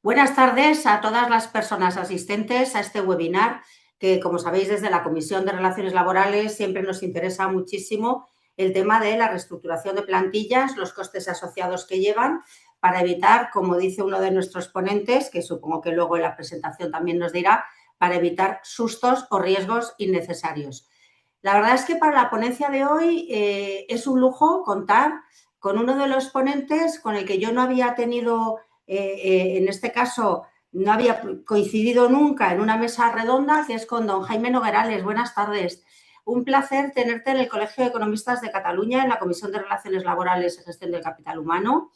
Buenas tardes a todas las personas asistentes a este webinar que, como sabéis, desde la Comisión de Relaciones Laborales siempre nos interesa muchísimo el tema de la reestructuración de plantillas, los costes asociados que llevan para evitar, como dice uno de nuestros ponentes, que supongo que luego en la presentación también nos dirá, para evitar sustos o riesgos innecesarios. La verdad es que para la ponencia de hoy es un lujo contar con uno de los ponentes con el que yo no había tenido, en este caso, no había coincidido nunca en una mesa redonda, que es con don Jaime Noguerales. Buenas tardes. Un placer tenerte en el Colegio de Economistas de Cataluña, en la Comisión de Relaciones Laborales y Gestión del Capital Humano.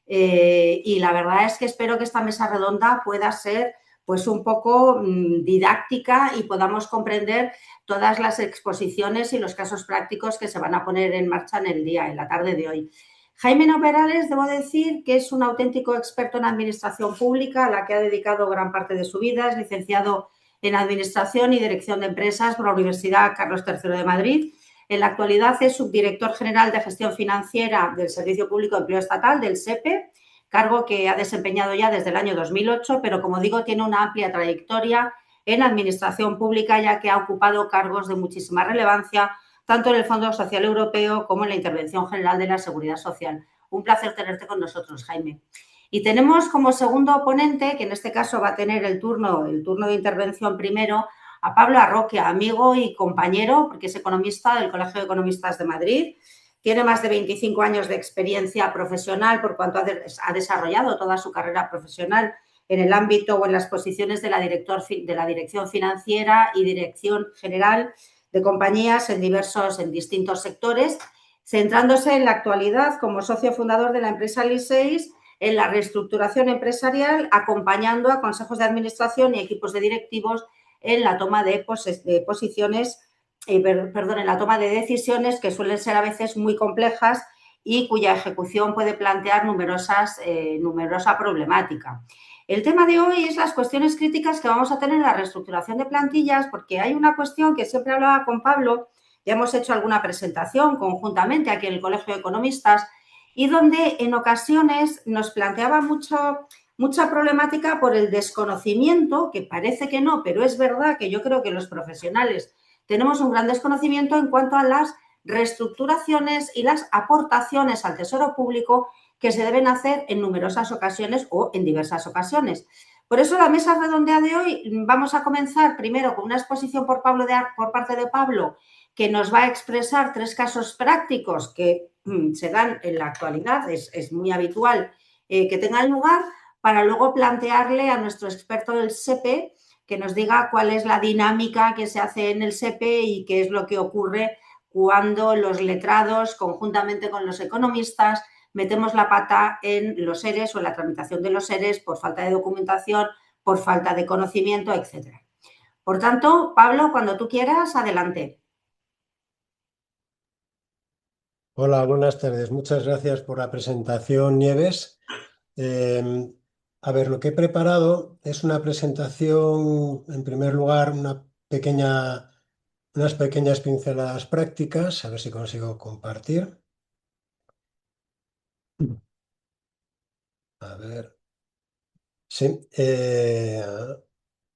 Y la verdad es que espero que esta mesa redonda pueda ser pues un poco didáctica y podamos comprender todas las exposiciones y los casos prácticos que se van a poner en marcha en la tarde de hoy. Jaime Noguerales, debo decir que es un auténtico experto en administración pública a la que ha dedicado gran parte de su vida. Es licenciado en Administración y Dirección de Empresas por la Universidad Carlos III de Madrid. En la actualidad es subdirector general de Gestión Financiera del Servicio Público de Empleo Estatal, del SEPE, cargo que ha desempeñado ya desde el año 2008, pero como digo, tiene una amplia trayectoria en administración pública, ya que ha ocupado cargos de muchísima relevancia, tanto en el Fondo Social Europeo como en la Intervención General de la Seguridad Social. Un placer tenerte con nosotros, Jaime. Y tenemos como segundo ponente, que en este caso va a tener el turno de intervención primero, a Pablo Arroquia, amigo y compañero, porque es economista del Colegio de Economistas de Madrid. Tiene más de 25 años de experiencia profesional por cuanto ha desarrollado toda su carrera profesional en el ámbito o en las posiciones de la Dirección Financiera y Dirección General de compañías en distintos sectores, centrándose en la actualidad como socio fundador de la empresa Liseis en la reestructuración empresarial, acompañando a consejos de administración y equipos de directivos en la toma de posiciones, en la toma de decisiones que suelen ser a veces muy complejas y cuya ejecución puede plantear numerosa problemática. El tema de hoy es las cuestiones críticas que vamos a tener en la reestructuración de plantillas, porque hay una cuestión que siempre hablaba con Pablo, ya hemos hecho alguna presentación conjuntamente aquí en el Colegio de Economistas, y donde en ocasiones nos planteaba mucha problemática por el desconocimiento, que parece que no, pero es verdad que yo creo que los profesionales tenemos un gran desconocimiento en cuanto a las reestructuraciones y las aportaciones al Tesoro Público que se deben hacer en numerosas ocasiones o en diversas ocasiones. Por eso la mesa redonda de hoy vamos a comenzar primero con una exposición por parte de Pablo, que nos va a expresar 3 casos prácticos que se dan en la actualidad, es muy habitual que tengan lugar, para luego plantearle a nuestro experto del SEPE que nos diga cuál es la dinámica que se hace en el SEPE y qué es lo que ocurre cuando los letrados, conjuntamente con los economistas, metemos la pata en los ERES o en la tramitación de los ERES por falta de documentación, por falta de conocimiento, etc. Por tanto, Pablo, cuando tú quieras, adelante. Hola, buenas tardes. Muchas gracias por la presentación, Nieves. Eh, a ver, lo que he preparado es una presentación, en primer lugar, unas pequeñas pinceladas prácticas, a ver si consigo compartir. A ver, sí,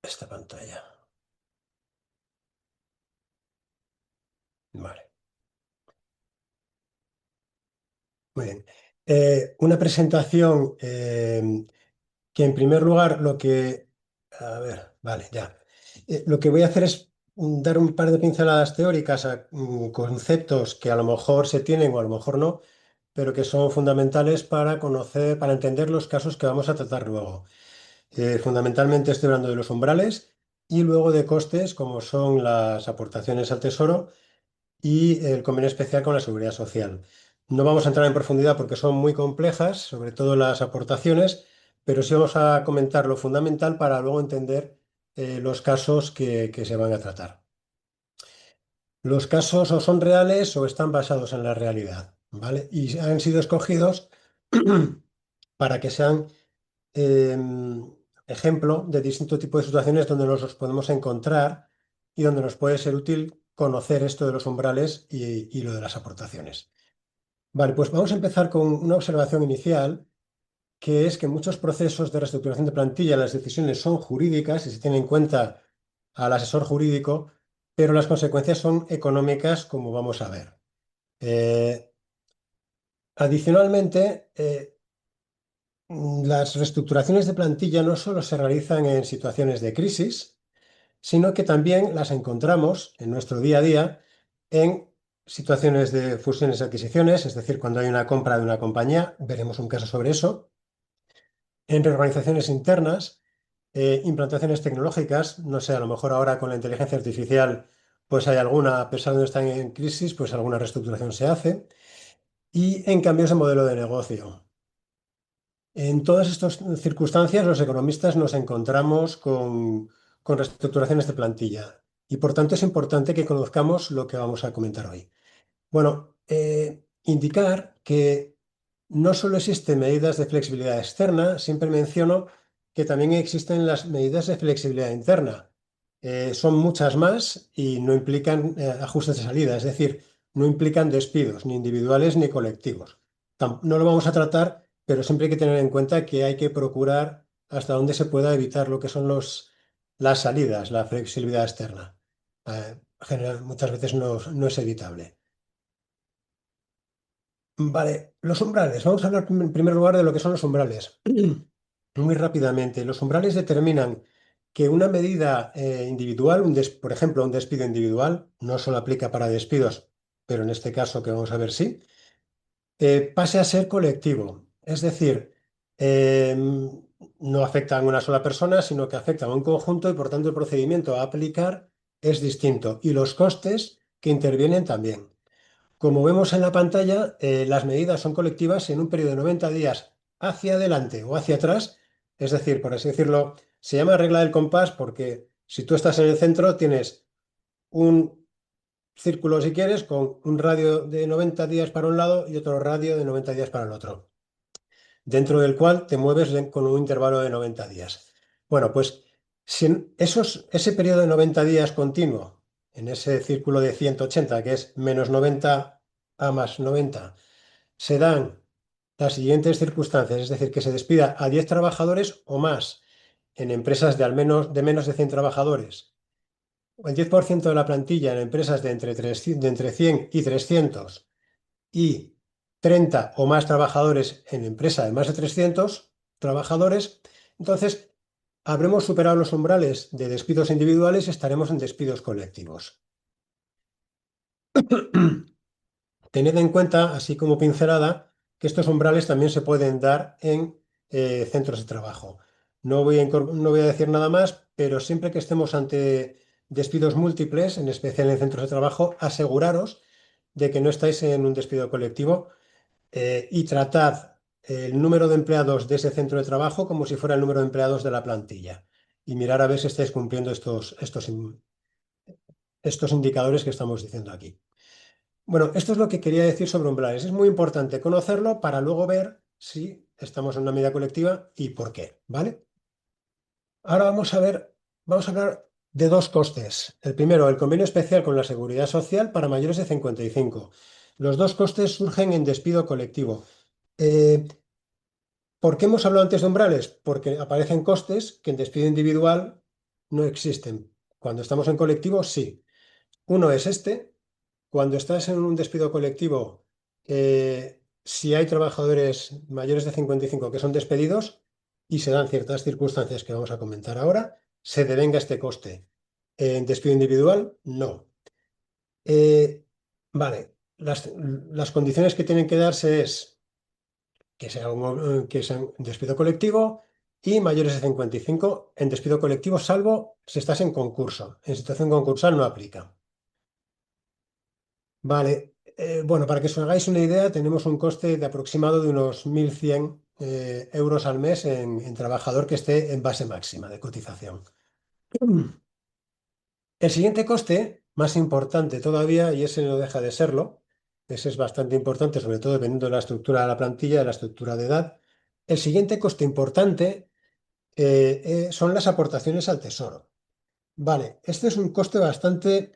esta pantalla. Vale, muy bien. Una presentación que en primer lugar a ver, vale, ya. Lo que voy a hacer es dar un par de pinceladas teóricas a conceptos que a lo mejor se tienen o a lo mejor no, pero que son fundamentales para conocer, para entender los casos que vamos a tratar luego. Fundamentalmente estoy hablando de los umbrales y luego de costes, como son las aportaciones al tesoro y el convenio especial con la seguridad social. No vamos a entrar en profundidad porque son muy complejas, sobre todo las aportaciones, pero sí vamos a comentar lo fundamental para luego entender los casos que se van a tratar. Los casos o son reales o están basados en la realidad, ¿vale? Y han sido escogidos para que sean ejemplo de distintos tipos de situaciones donde nos los podemos encontrar y donde nos puede ser útil conocer esto de los umbrales y lo de las aportaciones. Vale, pues vamos a empezar con una observación inicial que es que muchos procesos de reestructuración de plantilla, las decisiones son jurídicas y se tiene en cuenta al asesor jurídico, pero las consecuencias son económicas, como vamos a ver. Eh, Adicionalmente, las reestructuraciones de plantilla no solo se realizan en situaciones de crisis, sino que también las encontramos en nuestro día a día en situaciones de fusiones y adquisiciones, es decir, cuando hay una compra de una compañía, veremos un caso sobre eso, en reorganizaciones internas, implantaciones tecnológicas, no sé, a lo mejor ahora con la inteligencia artificial, pues hay alguna, a pesar de no estar en crisis, pues alguna reestructuración se hace, y en cambios de modelo de negocio. En todas estas circunstancias, los economistas nos encontramos con reestructuraciones de plantilla y por tanto es importante que conozcamos lo que vamos a comentar hoy. Bueno, indicar que no solo existen medidas de flexibilidad externa, siempre menciono que también existen las medidas de flexibilidad interna. Son muchas más y no implican ajustes de salida, es decir, no implican despidos, ni individuales ni colectivos. No lo vamos a tratar, pero siempre hay que tener en cuenta que hay que procurar hasta dónde se pueda evitar lo que son las salidas, la flexibilidad externa. Muchas veces no es evitable. Vale, los umbrales. Vamos a hablar en primer lugar de lo que son los umbrales. Muy rápidamente, los umbrales determinan que una medida individual, por ejemplo, un despido individual, no solo aplica para despidos, pero en este caso que vamos a ver sí, pase a ser colectivo. Es decir, no afecta a una sola persona, sino que afecta a un conjunto y por tanto el procedimiento a aplicar es distinto y los costes que intervienen también. Como vemos en la pantalla, las medidas son colectivas en un periodo de 90 días hacia adelante o hacia atrás. Es decir, por así decirlo, se llama regla del compás porque si tú estás en el centro tienes un círculo, si quieres, con un radio de 90 días para un lado y otro radio de 90 días para el otro, dentro del cual te mueves con un intervalo de 90 días. Bueno, pues si en ese periodo de 90 días continuo, en ese círculo de 180, que es menos 90 a más 90, se dan las siguientes circunstancias, es decir, que se despida a 10 trabajadores o más en empresas de al menos de menos de 100 trabajadores, o el 10% de la plantilla en empresas de entre 100 y 300 y 30 o más trabajadores en empresa de más de 300 trabajadores, entonces habremos superado los umbrales de despidos individuales y estaremos en despidos colectivos. Tened en cuenta, así como pincelada, que estos umbrales también se pueden dar en centros de trabajo. No voy a decir nada más, pero siempre que estemos ante despidos múltiples, en especial en centros de trabajo, aseguraros de que no estáis en un despido colectivo y tratad el número de empleados de ese centro de trabajo como si fuera el número de empleados de la plantilla y mirar a ver si estáis cumpliendo estos indicadores que estamos diciendo aquí. Bueno, esto es lo que quería decir sobre umbrales. Es muy importante conocerlo para luego ver si estamos en una medida colectiva y por qué, ¿vale? Ahora vamos a hablar de dos costes. El primero, el convenio especial con la Seguridad Social para mayores de 55. Los dos costes surgen en despido colectivo. Eh, ¿Por qué hemos hablado antes de umbrales? Porque aparecen costes que en despido individual no existen. Cuando estamos en colectivo, sí. Uno es este. Cuando estás en un despido colectivo, si hay trabajadores mayores de 55 que son despedidos y se dan ciertas circunstancias que vamos a comentar ahora, se devenga este coste. En despido individual, no. Eh, vale, las condiciones que tienen que darse es que sea un despido colectivo y mayores de 55 en despido colectivo, salvo si estás en concurso. En situación concursal no aplica. Vale, bueno, para que os hagáis una idea, tenemos un coste de aproximado de unos 1.100 euros al mes en trabajador que esté en base máxima de cotización. El siguiente coste, más importante todavía, y ese no deja de serlo, ese es bastante importante, sobre todo dependiendo de la estructura de la plantilla, de la estructura de edad. El siguiente coste importante son las aportaciones al tesoro. Vale, este es un coste bastante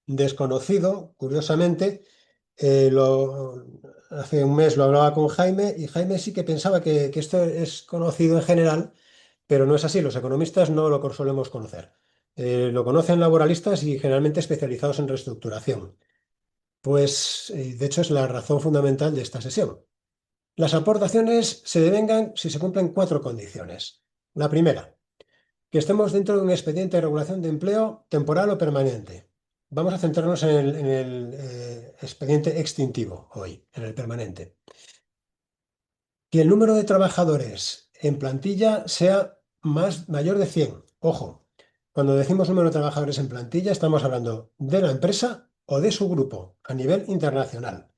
desconocido, curiosamente, hace un mes lo hablaba con Jaime y Jaime sí que pensaba que esto es conocido en general, pero no es así. Los economistas no lo solemos conocer. Lo conocen laboralistas y generalmente especializados en reestructuración. Pues, de hecho, es la razón fundamental de esta sesión. Las aportaciones se devengan si se cumplen cuatro condiciones. La primera, que estemos dentro de un expediente de regulación de empleo temporal o permanente. Vamos a centrarnos en el expediente extintivo hoy, en el permanente. Que el número de trabajadores en plantilla sea mayor de 100. Ojo, cuando decimos número de trabajadores en plantilla estamos hablando de la empresa o de su grupo a nivel internacional.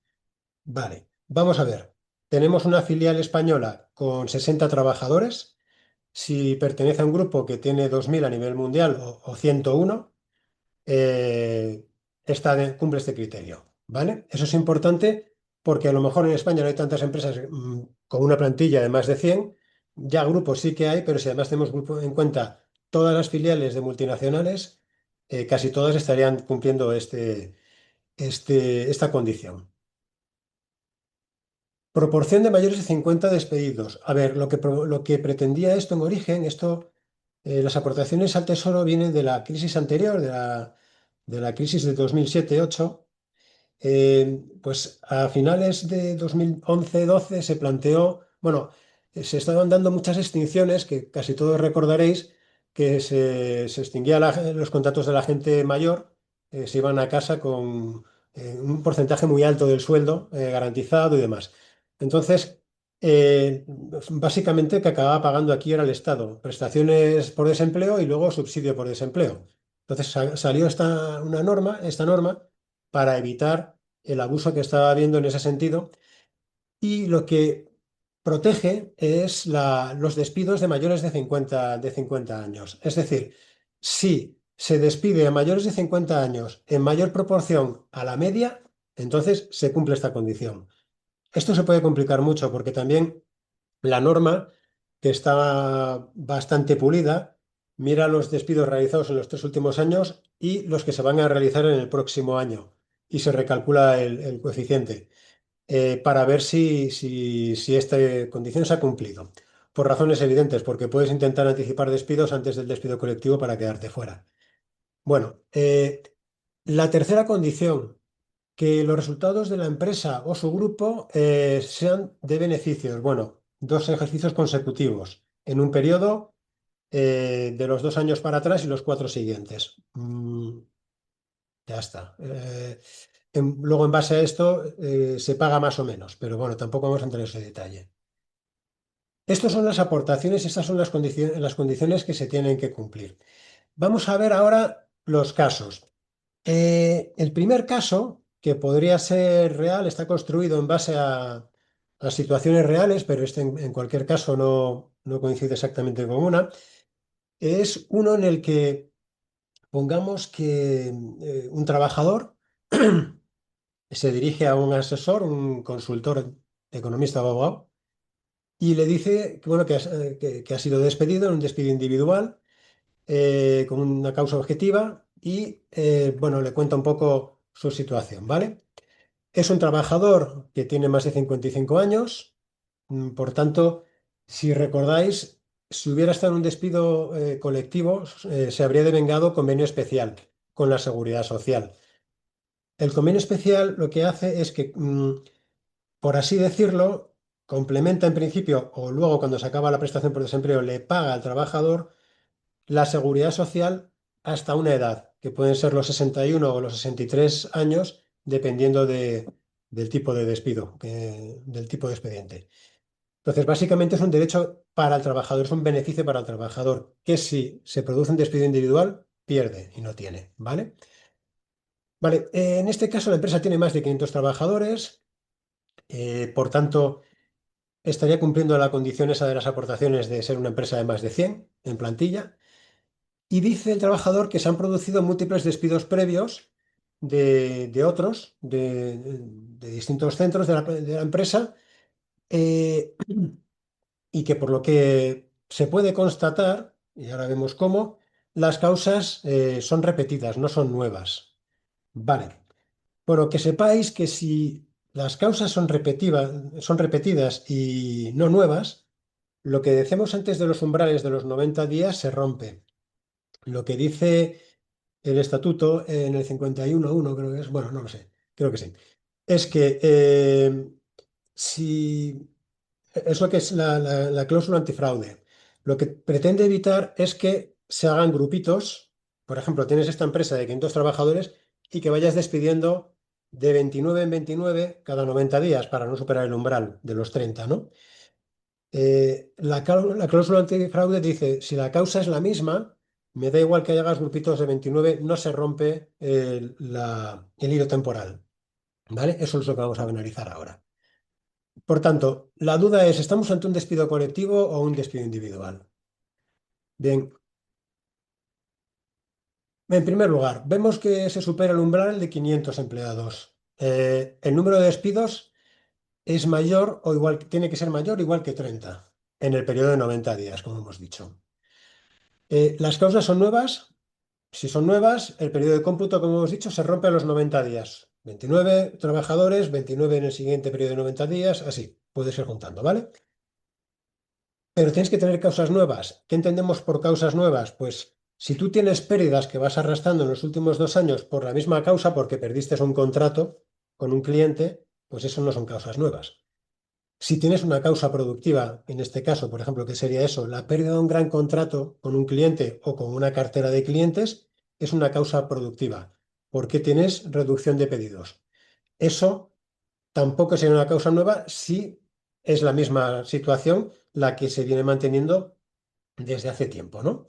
Vale, vamos a ver. Tenemos una filial española con 60 trabajadores. Si pertenece a un grupo que tiene 2000 a nivel mundial o 101, eh, cumple este criterio, ¿vale? Eso es importante porque a lo mejor en España no hay tantas empresas con una plantilla de más de 100. Ya grupos sí que hay, pero si además tenemos en cuenta todas las filiales de multinacionales, casi todas estarían cumpliendo esta condición. Proporción de mayores de 50 despedidos. A ver, lo que pretendía esto en origen, las aportaciones al Tesoro vienen de la crisis anterior, de la crisis de 2007-2008. Pues a finales de 2011-2012 se planteó, bueno, se estaban dando muchas extinciones que casi todos recordaréis que se extinguían los contratos de la gente mayor, se iban a casa con un porcentaje muy alto del sueldo garantizado y demás. Entonces, básicamente que acababa pagando aquí era el Estado, prestaciones por desempleo y luego subsidio por desempleo. Entonces salió esta norma para evitar el abuso que estaba habiendo en ese sentido y lo que protege es los despidos de mayores de 50 años. Es decir, si se despide a mayores de 50 años en mayor proporción a la media, entonces se cumple esta condición. Esto se puede complicar mucho porque también la norma, que está bastante pulida, mira los despidos realizados en los 3 últimos años y los que se van a realizar en el próximo año y se recalcula el coeficiente para ver si esta condición se ha cumplido. Por razones evidentes, porque puedes intentar anticipar despidos antes del despido colectivo para quedarte fuera. Bueno, la tercera condición, que los resultados de la empresa o su grupo sean de beneficios. Bueno, 2 ejercicios consecutivos en un periodo de los 2 años para atrás y los 4 siguientes. Ya está. Luego, en base a esto, se paga más o menos, pero bueno, tampoco vamos a entrar en ese detalle. Estas son las aportaciones, estas son las condiciones que se tienen que cumplir. Vamos a ver ahora los casos. El primer caso, que podría ser real, está construido en base a situaciones reales, pero este en cualquier caso no coincide exactamente con una. Es uno en el que pongamos que un trabajador se dirige a un asesor, un consultor, economista o abogado, y le dice que, bueno, que ha sido despedido en un despido individual con una causa objetiva y, bueno, le cuenta un poco su situación, ¿vale? Es un trabajador que tiene más de 55 años, por tanto, si recordáis, si hubiera estado en un despido colectivo, se habría devengado convenio especial con la Seguridad Social. El convenio especial lo que hace es que, por así decirlo, complementa en principio o luego cuando se acaba la prestación por desempleo le paga al trabajador la seguridad social hasta una edad, que pueden ser los 61 o los 63 años, dependiendo del tipo de despido, del tipo de expediente. Entonces, básicamente es un derecho para el trabajador, es un beneficio para el trabajador, que si se produce un despido individual, pierde y no tiene, ¿vale? Vale, en este caso la empresa tiene más de 500 trabajadores, por tanto, estaría cumpliendo la condición esa de las aportaciones de ser una empresa de más de 100 en plantilla. Y dice el trabajador que se han producido múltiples despidos previos de otros, de distintos centros de la empresa, eh, y que por lo que se puede constatar, y ahora vemos cómo, las causas son repetidas, no son nuevas. Vale. Bueno, que sepáis que si las causas son repetidas y no nuevas, lo que decíamos antes de los umbrales de los 90 días se rompe. Lo que dice el estatuto en el 51.1, creo que es, bueno, no lo sé, creo que sí, es que si es lo que es la cláusula antifraude. Lo que pretende evitar es que se hagan grupitos. Por ejemplo, tienes esta empresa de 500 trabajadores y que vayas despidiendo de 29 en 29 cada 90 días para no superar el umbral de los 30, ¿no? La cláusula antifraude dice, si la causa es la misma, me da igual que hagas grupitos de 29, no se rompe el hilo temporal, ¿vale? Eso es lo que vamos a analizar ahora. Por tanto, la duda es, ¿estamos ante un despido colectivo o un despido individual? Bien, en primer lugar, vemos que se supera el umbral de 500 empleados. El número de despidos es mayor o igual, tiene que ser mayor o igual que 30 en el periodo de 90 días, como hemos dicho. Las causas son nuevas. Si son nuevas, el periodo de cómputo, como hemos dicho, se rompe a los 90 días. 29 trabajadores, 29 en el siguiente periodo de 90 días, así, puedes ir juntando, ¿vale? Pero tienes que tener causas nuevas. ¿Qué entendemos por causas nuevas? Pues si tú tienes pérdidas que vas arrastrando en los últimos 2 años por la misma causa, porque perdiste un contrato con un cliente, pues eso no son causas nuevas. Si tienes una causa productiva, en este caso, por ejemplo, ¿qué sería eso? La pérdida de un gran contrato con un cliente o con una cartera de clientes es una causa productiva, porque tienes reducción de pedidos. Eso tampoco sería una causa nueva si es la misma situación la que se viene manteniendo desde hace tiempo, ¿no?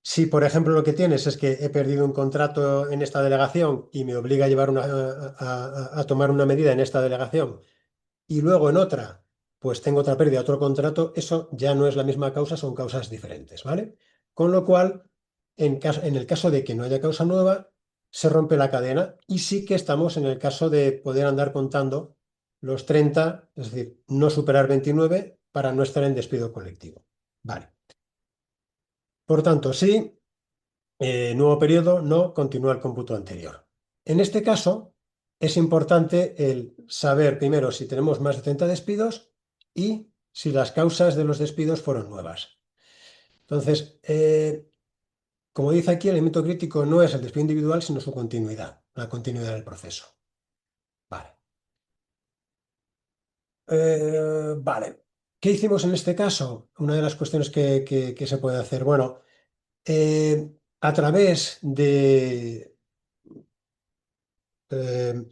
Si, por ejemplo, lo que tienes es que he perdido un contrato en esta delegación y me obliga a llevar a tomar una medida en esta delegación y luego en otra, pues tengo otra pérdida, otro contrato, eso ya no es la misma causa, son causas diferentes, ¿vale? Con lo cual, en el caso de que no haya causa nueva, se rompe la cadena y sí que estamos en el caso de poder andar contando los 30, es decir, no superar 29 para no estar en despido colectivo. Vale. Por tanto, sí, nuevo periodo, no, continúa el cómputo anterior. En este caso, es importante el saber primero si tenemos más de 30 despidos y si las causas de los despidos fueron nuevas. Entonces, como dice aquí, el elemento crítico no es el despido individual, sino su continuidad, la continuidad del proceso. Vale. Vale. ¿Qué hicimos en este caso? Una de las cuestiones que se puede hacer. Bueno, a través de eh,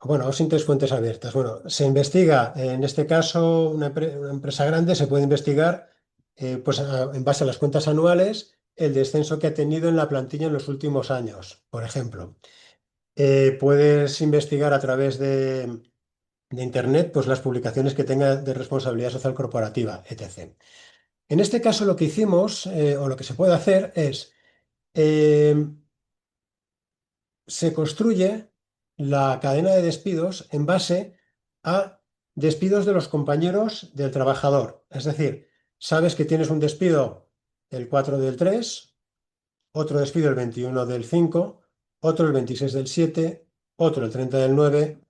bueno, o sin tres fuentes abiertas. Bueno, se investiga, en este caso, una empresa grande se puede investigar, pues en base a las cuentas anuales, el descenso que ha tenido en la plantilla en los últimos años, por ejemplo. Puedes investigar a través de Internet, pues las publicaciones que tenga de responsabilidad social corporativa, etc. En este caso, lo que hicimos, o lo que se puede hacer es eh, se construye la cadena de despidos en base a despidos de los compañeros del trabajador. Es decir, sabes que tienes un despido el 4 del 3, otro despido el 21 del 5, otro el 26 del 7, otro el 30 del 9,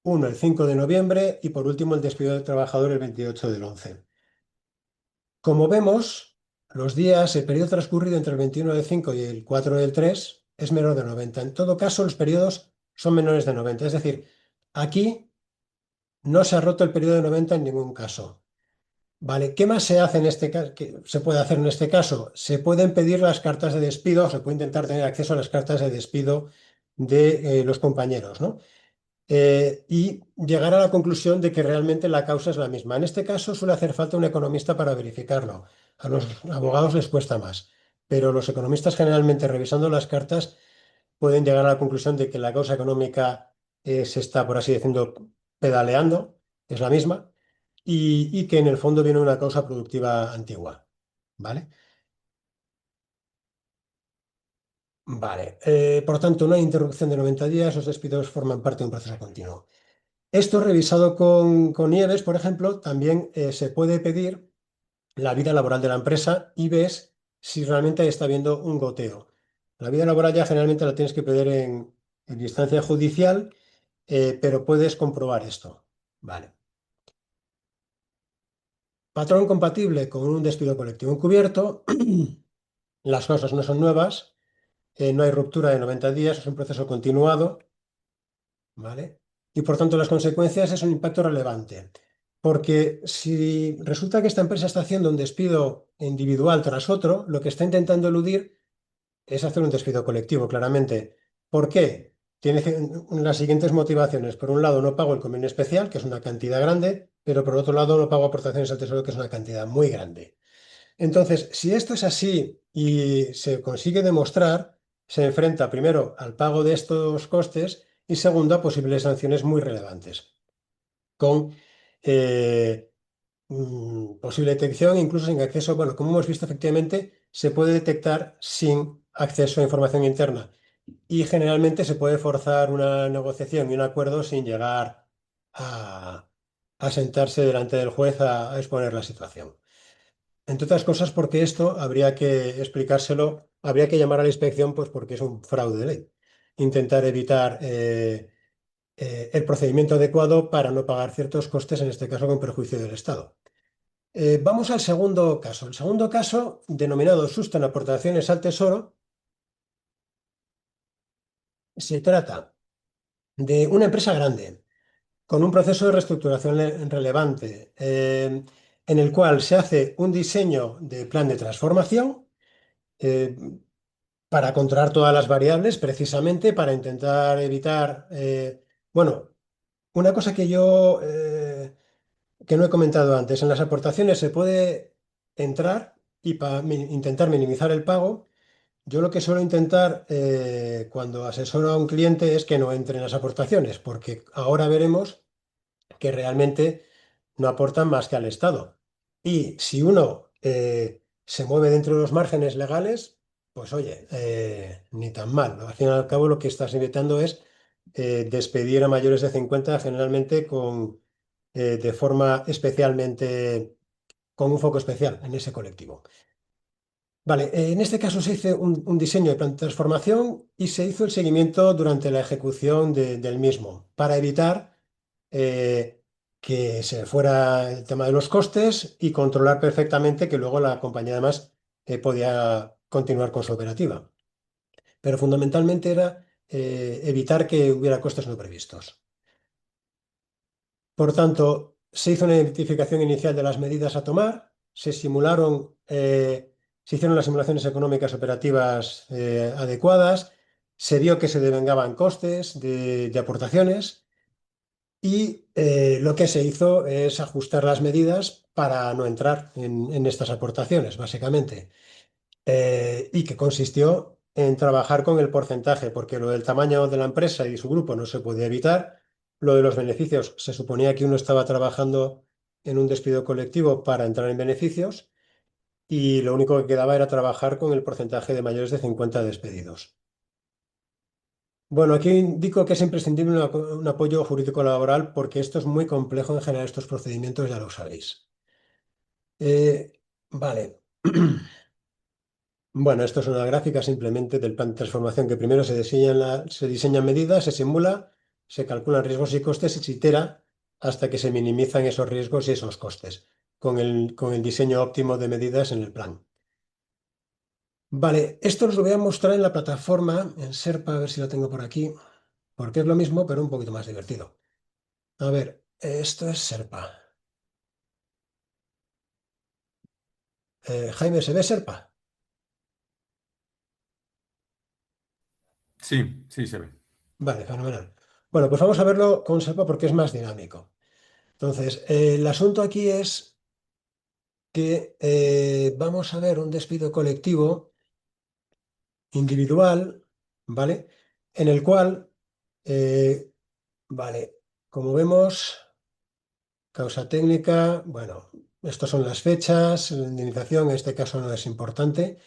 uno el 5 de noviembre y por último el despido del trabajador el 28 del 11. Como vemos, los días, el periodo transcurrido entre el 21 del 5 y el 4 del 3 es menor de 90. En todo caso, los periodos son menores de 90. Es decir, aquí no se ha roto el periodo de 90 en ningún caso. Vale, ¿qué más se hace en este caso? ¿Qué se puede hacer en este caso? Se pueden pedir las cartas de despido, se puede intentar tener acceso a las cartas de despido de los compañeros, ¿no? Y llegar a la conclusión de que realmente la causa es la misma. En este caso suele hacer falta un economista para verificarlo. A los abogados les cuesta más, pero los economistas generalmente revisando las cartas pueden llegar a la conclusión de que la causa económica se está, por así decirlo, pedaleando, es la misma, y que en el fondo viene una causa productiva antigua. ¿Vale? Vale. Por tanto, no hay interrupción de 90 días, los despidos forman parte de un proceso continuo. Esto revisado con Nieves, por ejemplo, también se puede pedir la vida laboral de la empresa y ves si realmente está habiendo un goteo. La vida laboral ya generalmente la tienes que pedir en instancia judicial, pero puedes comprobar esto. Vale. Patrón compatible con un despido colectivo encubierto. Las cosas no son nuevas, no hay ruptura de 90 días, es un proceso continuado, ¿vale? Y por tanto las consecuencias es un impacto relevante. Porque si resulta que esta empresa está haciendo un despido individual tras otro, lo que está intentando eludir es hacer un despido colectivo, claramente. ¿Por qué? Tiene las siguientes motivaciones. Por un lado, no pago el convenio especial, que es una cantidad grande, pero por otro lado, no pago aportaciones al tesoro, que es una cantidad muy grande. Entonces, si esto es así y se consigue demostrar, se enfrenta primero al pago de estos costes y segundo a posibles sanciones muy relevantes, con eh, posible detección, incluso sin acceso, bueno, como hemos visto, efectivamente, se puede detectar sin acceso a información interna y generalmente se puede forzar una negociación y un acuerdo sin llegar a, a sentarse delante del juez a exponer la situación. Entre otras cosas, porque esto habría que explicárselo, habría que llamar a la inspección, pues porque es un fraude de ley. Intentar evitar el procedimiento adecuado para no pagar ciertos costes, en este caso con perjuicio del Estado. Vamos al segundo caso. El segundo caso, denominado susto en aportaciones al Tesoro, se trata de una empresa grande con un proceso de reestructuración relevante, en el cual se hace un diseño de plan de transformación eh, para controlar todas las variables, precisamente para intentar evitar, bueno, una cosa que no he comentado antes, en las aportaciones se puede entrar y para intentar minimizar el pago. Yo lo que suelo intentar cuando asesoro a un cliente es que no entre en las aportaciones, porque ahora veremos que realmente no aportan más que al Estado. Y si uno se mueve dentro de los márgenes legales, pues oye, ni tan mal. Al fin y al cabo lo que estás evitando es despedir a mayores de 50 generalmente de forma especialmente, con un foco especial en ese colectivo. Vale, en este caso se hizo un diseño de plan de transformación y se hizo el seguimiento durante la ejecución del mismo para evitar eh, que se fuera el tema de los costes y controlar perfectamente que luego la compañía además podía continuar con su operativa. Pero fundamentalmente era evitar que hubiera costes no previstos. Por tanto, se hizo una identificación inicial de las medidas a tomar, se hicieron las simulaciones económicas operativas adecuadas, se vio que se devengaban costes de aportaciones y lo que se hizo es ajustar las medidas para no entrar en estas aportaciones, básicamente, y que consistió en trabajar con el porcentaje, porque lo del tamaño de la empresa y su grupo no se podía evitar, lo de los beneficios se suponía que uno estaba trabajando en un despido colectivo para entrar en beneficios y lo único que quedaba era trabajar con el porcentaje de mayores de 50 despedidos. Bueno, aquí indico que es imprescindible un apoyo jurídico laboral porque esto es muy complejo en general, estos procedimientos ya lo sabéis. Vale. Bueno, esto es una gráfica simplemente del plan de transformación que primero se diseñan medidas, se simula, se calculan riesgos y costes y se itera hasta que se minimizan esos riesgos y esos costes con el diseño óptimo de medidas en el plan. Vale, esto os lo voy a mostrar en la plataforma, en Serpa, a ver si lo tengo por aquí, porque es lo mismo, pero un poquito más divertido. A ver, esto es Serpa. Jaime, ¿se ve Serpa? Sí, sí se ve. Vale, fenomenal. Bueno, pues vamos a verlo con Serpa porque es más dinámico. Entonces, el asunto aquí es que vamos a ver un despido colectivo individual, ¿vale? En el cual, vale, como vemos, causa técnica, bueno, estas son las fechas, la indemnización en este caso no es importante,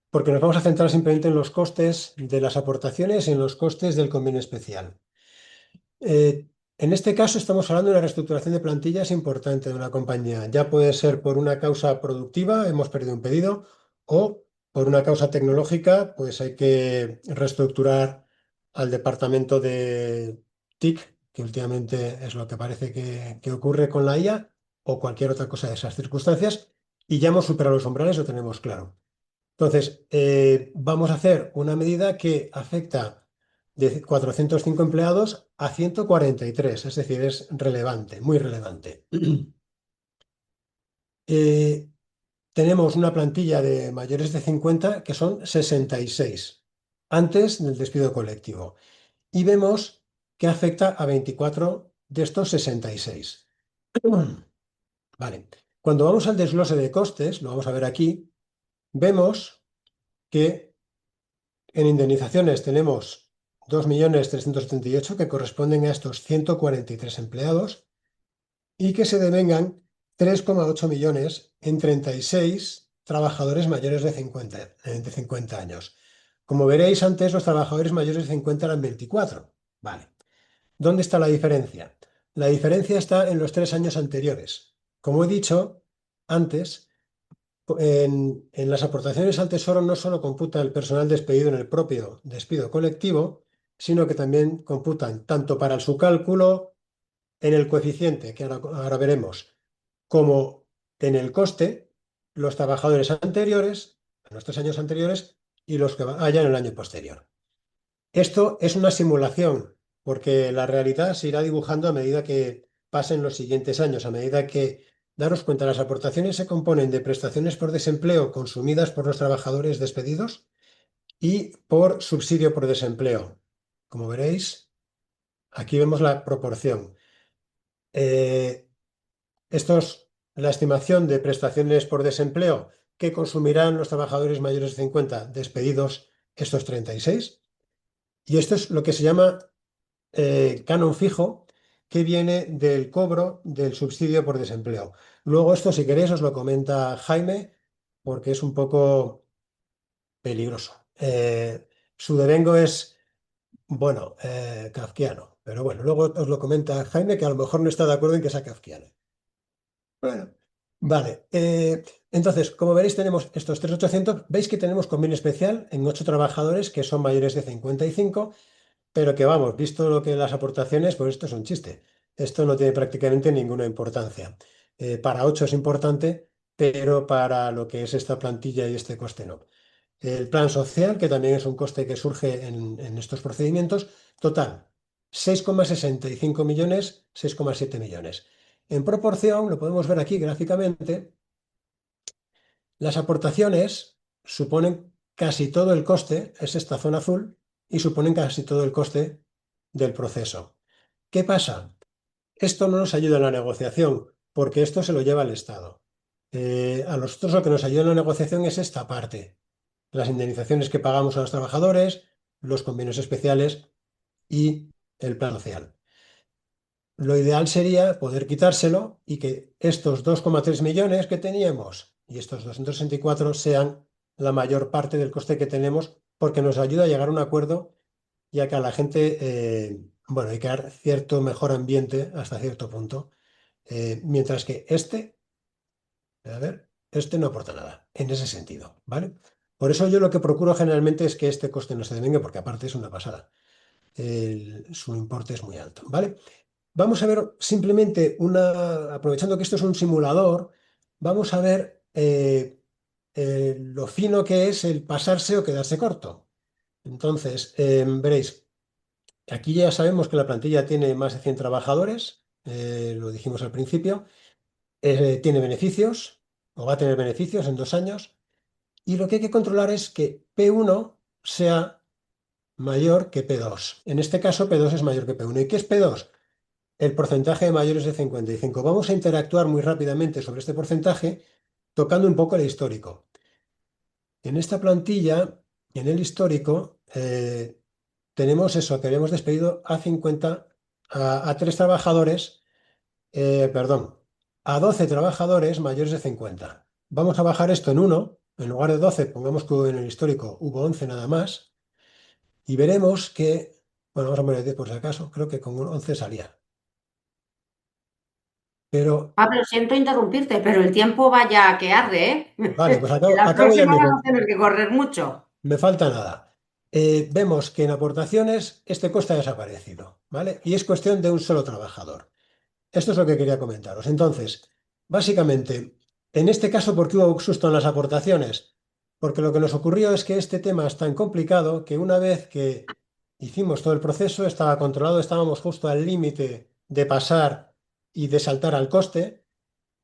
porque nos vamos a centrar simplemente en los costes de las aportaciones y en los costes del convenio especial. En este caso estamos hablando de una reestructuración de plantillas importante de una compañía. Ya puede ser por una causa productiva, hemos perdido un pedido, o por una causa tecnológica, pues hay que reestructurar al departamento de TIC, que últimamente es lo que parece que ocurre con la IA, o cualquier otra cosa de esas circunstancias, y ya hemos superado los umbrales, lo tenemos claro. Entonces, vamos a hacer una medida que afecta de 405 empleados a 143, es decir, es relevante, muy relevante. Eh, Tenemos una plantilla de mayores de 50 que son 66 antes del despido colectivo. Y vemos que afecta a 24 de estos 66. Vale. Cuando vamos al desglose de costes, lo vamos a ver aquí, vemos que en indemnizaciones tenemos 2.378.000 que corresponden a estos 143 empleados y que se devengan 3,8 millones en 36 trabajadores mayores de 50 años. Como veréis antes, los trabajadores mayores de 50 eran 24. Vale. ¿Dónde está la diferencia? La diferencia está en los 3 años anteriores. Como he dicho antes, en las aportaciones al Tesoro no solo computa el personal despedido en el propio despido colectivo, sino que también computan tanto para su cálculo en el coeficiente, que ahora veremos, como en el coste, los trabajadores anteriores, en los 3 años anteriores, y los que haya en el año posterior. Esto es una simulación, porque la realidad se irá dibujando a medida que pasen los siguientes años, a medida que, daros cuenta, las aportaciones se componen de prestaciones por desempleo consumidas por los trabajadores despedidos y por subsidio por desempleo. Como veréis, aquí vemos la proporción. Eh, la estimación de prestaciones por desempleo que consumirán los trabajadores mayores de 50 despedidos, estos 36. Y esto es lo que se llama canon fijo, que viene del cobro del subsidio por desempleo. Luego esto, si queréis, os lo comenta Jaime, porque es un poco peligroso. Su devengo es, bueno, kafkiano, pero bueno, luego os lo comenta Jaime, que a lo mejor no está de acuerdo en que sea kafkiano. Bueno, vale. Entonces, como veréis, tenemos estos 3.800. Veis que tenemos convenio especial en 8 trabajadores que son mayores de 55, pero que vamos, visto lo que las aportaciones, pues esto es un chiste. Esto no tiene prácticamente ninguna importancia. Para 8 es importante, pero para lo que es esta plantilla y este coste no. El plan social, que también es un coste que surge en estos procedimientos, total, 6,65 millones, 6,7 millones. En proporción, lo podemos ver aquí gráficamente, las aportaciones suponen casi todo el coste, es esta zona azul, y suponen casi todo el coste del proceso. ¿Qué pasa? Esto no nos ayuda en la negociación, porque esto se lo lleva el Estado. A nosotros lo que nos ayuda en la negociación es esta parte, las indemnizaciones que pagamos a los trabajadores, los convenios especiales y el plan social. Lo ideal sería poder quitárselo y que estos 2,3 millones que teníamos y estos 264 sean la mayor parte del coste que tenemos, porque nos ayuda a llegar a un acuerdo y a que a la gente, bueno, hay que dar cierto mejor ambiente hasta cierto punto, mientras que a ver, este no aporta nada en ese sentido, ¿vale? Por eso yo lo que procuro generalmente es que este coste no se devenga, porque aparte es una pasada. Su importe es muy alto, ¿vale? Vamos a ver simplemente aprovechando que esto es un simulador, vamos a ver lo fino que es el pasarse o quedarse corto. Entonces, veréis, aquí ya sabemos que la plantilla tiene más de 100 trabajadores, lo dijimos al principio, tiene beneficios o va a tener beneficios en 2 años, y lo que hay que controlar es que P1 sea mayor que P2. En este caso, P2 es mayor que P1. ¿Y qué es P2? El porcentaje de mayores de 55. Vamos a interactuar muy rápidamente sobre este porcentaje, tocando un poco el histórico. En esta plantilla, en el histórico, tenemos eso, que habíamos despedido a 50, a 3 trabajadores, perdón, a 12 trabajadores mayores de 50. Vamos a bajar esto en uno, en lugar de 12, pongamos que en el histórico hubo 11 nada más, y veremos que, bueno, vamos a poner 10 por si acaso, creo que con un 11 salía. Pero, Pablo, siento interrumpirte, pero el tiempo vaya que arde, ¿eh? vale, pues En acabo, la acabo ya próxima mi, vamos a tener que correr mucho. me falta nada. vemos que en aportaciones este coste ha desaparecido, ¿vale? Y es cuestión de un solo trabajador. Esto es lo que quería comentaros. Entonces, básicamente, en este caso, ¿por qué hubo susto en las aportaciones? Porque lo que nos ocurrió es que este tema es tan complicado que una vez que hicimos todo el proceso, estaba controlado, estábamos justo al límite de pasar y de saltar al coste.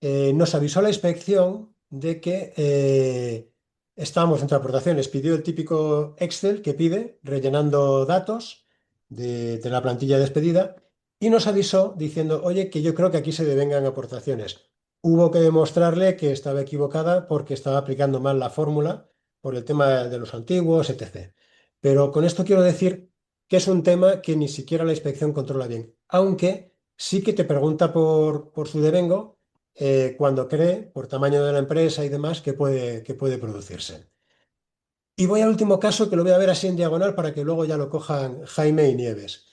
Nos avisó la inspección de que estábamos entre aportaciones. Pidió el típico Excel que pide, rellenando datos de la plantilla despedida, y nos avisó diciendo, oye, que yo creo que aquí se devengan aportaciones. Hubo que demostrarle que estaba equivocada porque estaba aplicando mal la fórmula por el tema de los antiguos, etc. Pero con esto quiero decir que es un tema que ni siquiera la inspección controla bien, aunque sí que te pregunta por su devengo cuando cree, por tamaño de la empresa y demás, que puede producirse. Y voy al último caso que lo voy a ver así en diagonal para que luego ya lo cojan Jaime y Nieves.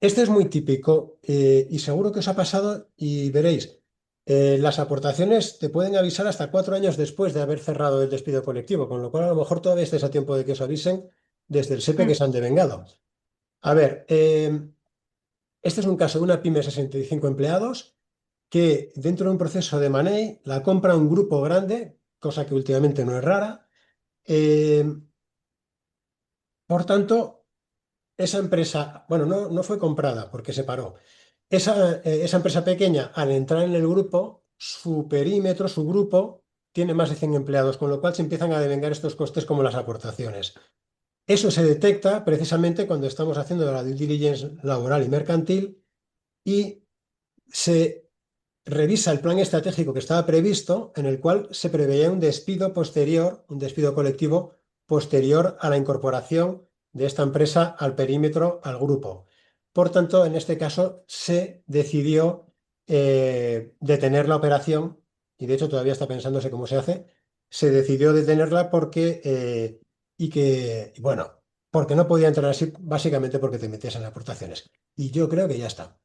Este es muy típico y seguro que os ha pasado y veréis, las aportaciones te pueden avisar hasta 4 años después de haber cerrado el despido colectivo, con lo cual a lo mejor todavía estáis a tiempo de que os avisen desde el SEPE que se han devengado. A ver, este es un caso de una pyme de 65 empleados que dentro de un proceso de Money la compra un grupo grande, cosa que últimamente no es rara. Eh, por tanto, esa empresa, bueno, no fue comprada porque se paró. Esa empresa pequeña, al entrar en el grupo, su perímetro, su grupo, tiene más de 100 empleados, con lo cual se empiezan a devengar estos costes como las aportaciones. Eso se detecta precisamente cuando estamos haciendo la due diligence laboral y mercantil y se revisa el plan estratégico que estaba previsto, en el cual se preveía un despido posterior, un despido colectivo posterior a la incorporación de esta empresa al perímetro, al grupo. Por tanto, en este caso se decidió detener la operación, y de hecho todavía está pensándose cómo se hace, se decidió detenerla porque, bueno, porque no podía entrar así, básicamente porque te metías en aportaciones. Y yo creo que ya está.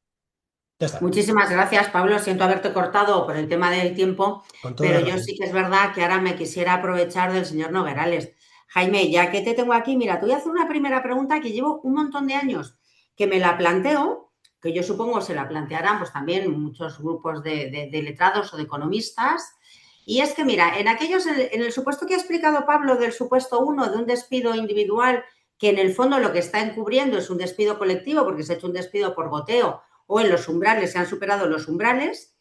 Ya está. Muchísimas gracias, Pablo. Siento haberte cortado por el tema del tiempo, Con toda pero la yo razón. sí que es verdad que ahora me quisiera aprovechar del señor Noguerales. Jaime, ya que te tengo aquí, mira, te voy a hacer una primera pregunta que llevo un montón de años que me la planteo, que yo supongo se la plantearán pues también muchos grupos de letrados o de economistas. Y es que, mira, en el supuesto que ha explicado Pablo del supuesto uno de un despido individual, que en el fondo lo que está encubriendo es un despido colectivo porque se ha hecho un despido por goteo o en los umbrales, se han superado los umbrales.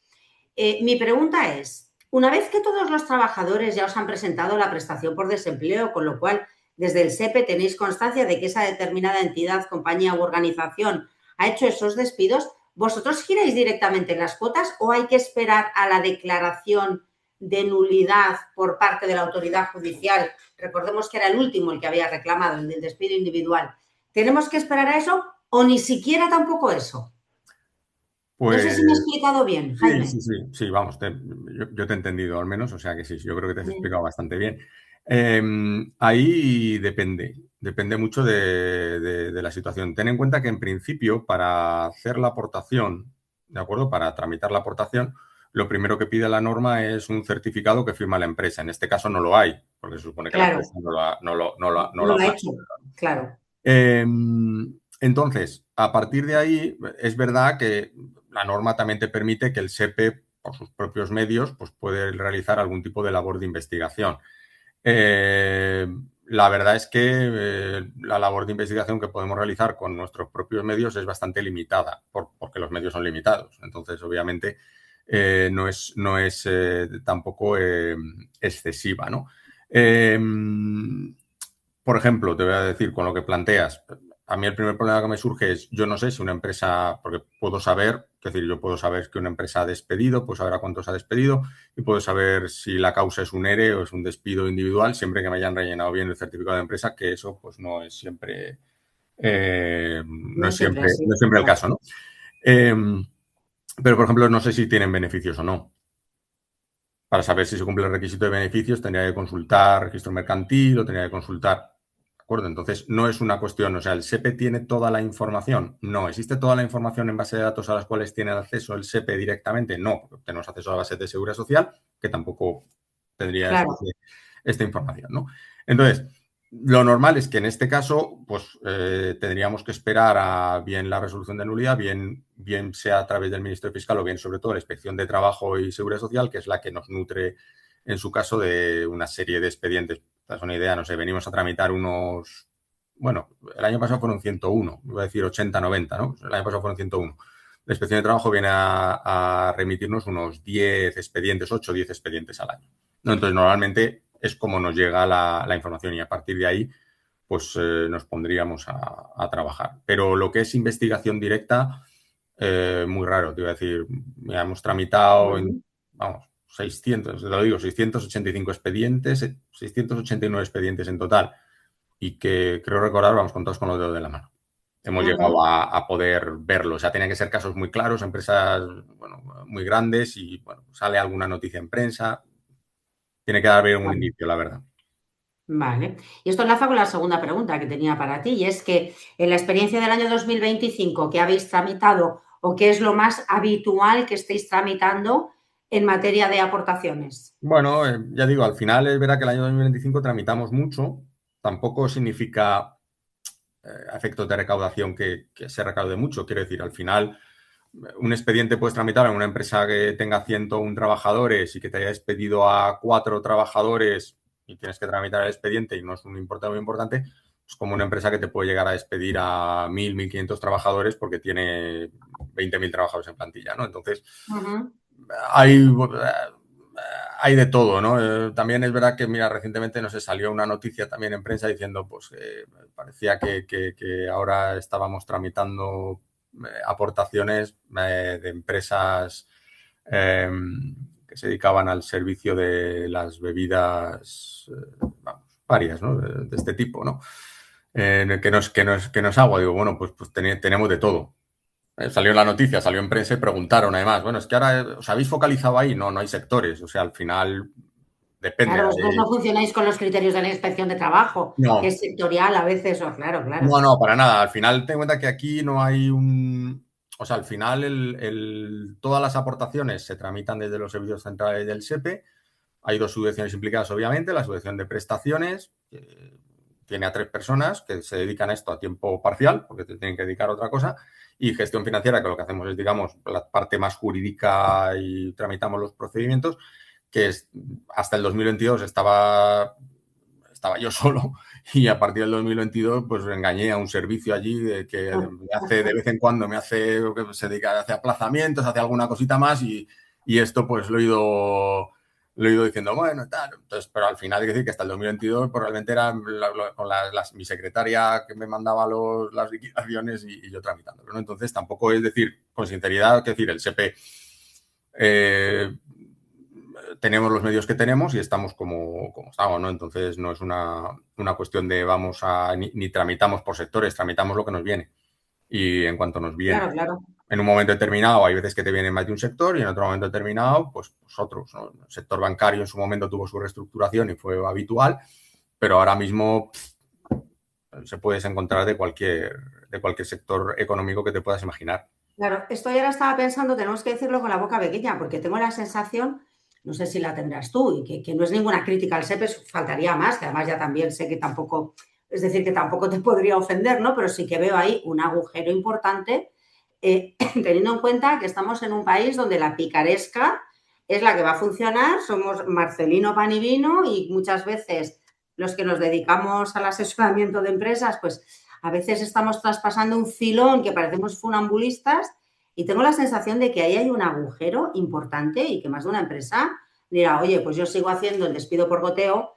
Mi pregunta es, una vez que todos los trabajadores ya os han presentado la prestación por desempleo, con lo cual desde el SEPE tenéis constancia de que esa determinada entidad, compañía u organización ha hecho esos despidos, ¿vosotros giráis directamente las cuotas o hay que esperar a la declaración de nulidad por parte de la autoridad judicial? Recordemos que era el último el que había reclamado, el del despido individual. ¿Tenemos que esperar a eso o ni siquiera tampoco eso? No sé Pues si me he explicado bien, sí, Jaime. sí, sí, sí, vamos, yo te he entendido al menos, o sea que sí, yo creo que te has Bien. explicado bastante bien. Ahí depende mucho de la situación. Ten en cuenta que en principio para hacer la aportación, ¿de acuerdo? Para tramitar la aportación, lo primero que pide la norma es un certificado que firma la empresa. En este caso no lo hay, porque se supone que la Claro, empresa no lo no ha lo ha planteado. hecho. Claro, Entonces, a partir de ahí, es verdad que la norma también te permite que el SEPE, por sus propios medios, pues puede realizar algún tipo de labor de investigación. Eh, la verdad es que la labor de investigación que podemos realizar con nuestros propios medios es bastante limitada, porque los medios son limitados. Entonces, obviamente, no es tampoco excesiva, ¿no? Eh, por ejemplo, te voy a decir con lo que planteas. A mí el primer problema que me surge es, yo no sé si una empresa, porque puedo saber, es decir, yo puedo saber que una empresa ha despedido, puedo saber a cuántos ha despedido y puedo saber si la causa es un ERE o es un despido individual, siempre que me hayan rellenado bien el certificado de empresa, que eso pues no es siempre, no no es siempre siempre, así. no es siempre el Claro. caso, ¿no? Eh, pero, por ejemplo, no sé si tienen beneficios o no. Para saber si se cumple el requisito de beneficios, tendría que consultar registro mercantil o tendría que consultar. ¿De acuerdo? Entonces, no es una cuestión, o sea, ¿el SEPE tiene toda la información? No. ¿Existe toda la información en base de datos a las cuales tiene acceso el SEPE directamente? No, porque tenemos acceso a la base de seguridad social, que tampoco tendría Claro. esta información, ¿no? Entonces, Lo normal es que en este caso, pues tendríamos que esperar a bien la resolución de nulidad, bien sea a través del Ministerio Fiscal o bien sobre todo la Inspección de Trabajo y Seguridad Social, que es la que nos nutre en su caso de una serie de expedientes. Esta es una idea, no sé, venimos a tramitar unos, bueno, el año pasado fueron 101, iba a decir 80, 90, ¿no? El año pasado fueron 101. La Inspección de Trabajo viene a remitirnos unos 10 expedientes, 8 o 10 expedientes al año, ¿no? Entonces, normalmente es como nos llega la información y a partir de ahí pues nos pondríamos a trabajar. Pero lo que es investigación directa, muy raro, te iba a decir, ya hemos tramitado, vamos, 600, te lo digo, 685 expedientes, 689 expedientes en total y que creo recordar, vamos, contados con los dedos de la mano. Hemos llegado a poder verlo. O sea, tenían que ser casos muy claros, empresas, bueno, muy grandes y, bueno, sale alguna noticia en prensa. Tiene que haber un inicio, la verdad. Vale. Y esto enlaza con la segunda pregunta que tenía para ti, y es que en la experiencia del año 2025 que habéis tramitado o qué es lo más habitual que estéis tramitando en materia de aportaciones. Bueno, ya digo, al final es verdad que el año 2025 tramitamos mucho. Tampoco significa a efectos de recaudación que se recaude mucho. Quiero decir, al final un expediente puedes tramitar en una empresa que tenga 101 trabajadores y que te haya despedido a 4 trabajadores y tienes que tramitar el expediente y no es un importe muy importante, es como una empresa que te puede llegar a despedir a 1.000, 1.500 trabajadores porque tiene 20.000 trabajadores en plantilla, ¿no? Entonces, hay de todo, ¿no? También es verdad que, mira, recientemente, no sé, salió una noticia también en prensa diciendo, pues, parecía que ahora estábamos tramitando aportaciones de empresas que se dedicaban al servicio de las bebidas, vamos, varias, ¿no? De este tipo, ¿no? Que no es agua. Digo, bueno, pues tenemos de todo. Salió en la noticia, salió en prensa y preguntaron además, bueno, es que ahora os habéis focalizado ahí, no hay sectores, o sea, al final depende. Claro, vosotros no funcionáis con los criterios de la Inspección de Trabajo, que No, es sectorial a veces, o claro, claro. no, para nada. Al final ten en cuenta que aquí no hay un... O sea, al final todas las aportaciones se tramitan desde los servicios centrales del SEPE. Hay 2 subvenciones implicadas, obviamente. La subvención de prestaciones, que tiene a 3 personas que se dedican a esto a tiempo parcial, porque te tienen que dedicar a otra cosa. Y gestión financiera, que lo que hacemos es, digamos, la parte más jurídica y tramitamos los procedimientos, que es, hasta el 2022 estaba yo solo y a partir del 2022 pues engañé a un servicio allí que me hace de vez en cuando, que se dedica, hace aplazamientos, hace alguna cosita más y esto pues lo he ido diciendo, bueno, tal. Entonces, pero al final hay que decir que hasta el 2022 pues, realmente era con mi secretaria que me mandaba las liquidaciones y yo tramitándolo, ¿no? Entonces tampoco es decir, con sinceridad, es decir, el SEPE tenemos los medios que tenemos y estamos como estamos, ¿no? Entonces no es una cuestión de ni tramitamos por sectores, tramitamos lo que nos viene. Y en cuanto nos viene. Claro, claro. En un momento determinado hay veces que te viene más de un sector y en otro momento determinado, pues otros, ¿no? El sector bancario en su momento tuvo su reestructuración y fue habitual, pero ahora mismo se puedes encontrar de cualquier sector económico que te puedas imaginar. Claro, esto ya ahora estaba pensando, tenemos que decirlo con la boca pequeña, porque tengo la sensación, no sé si la tendrás tú, y que no es ninguna crítica al SEPE, faltaría más, que además ya también sé que tampoco, es decir, que tampoco te podría ofender, ¿no? Pero sí que veo ahí un agujero importante, teniendo en cuenta que estamos en un país donde la picaresca es la que va a funcionar, somos Marcelino pan y vino y muchas veces los que nos dedicamos al asesoramiento de empresas, pues a veces estamos traspasando un filón que parecemos funambulistas y tengo la sensación de que ahí hay un agujero importante y que más de una empresa dirá, oye, pues yo sigo haciendo el despido por goteo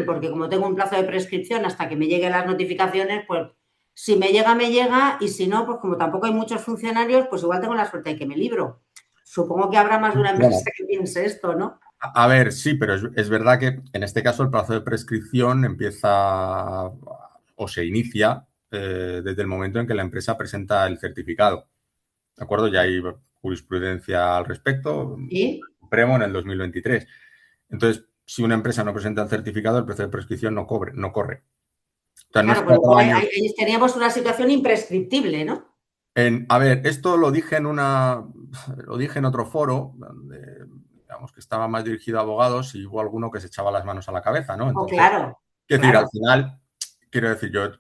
porque como tengo un plazo de prescripción hasta que me lleguen las notificaciones, pues si me llega y si no, pues como tampoco hay muchos funcionarios, pues igual tengo la suerte de que me libro. Supongo que habrá más de una empresa que piense esto, ¿no? A ver, sí, pero es verdad que en este caso el plazo de prescripción empieza o se inicia desde el momento en que la empresa presenta el certificado. ¿De acuerdo? Ya hay jurisprudencia al respecto, ¿Sí? Supremo en el 2023. Entonces, si una empresa no presenta el certificado, el plazo de prescripción no corre. Entonces, claro, con lo cual ahí teníamos una situación imprescriptible, ¿no? A ver, esto lo dije en otro foro, donde digamos que estaba más dirigido a abogados y hubo alguno que se echaba las manos a la cabeza, ¿no? Oh, Entonces, claro. Quiero decir, Claro. al final, quiero decir, yo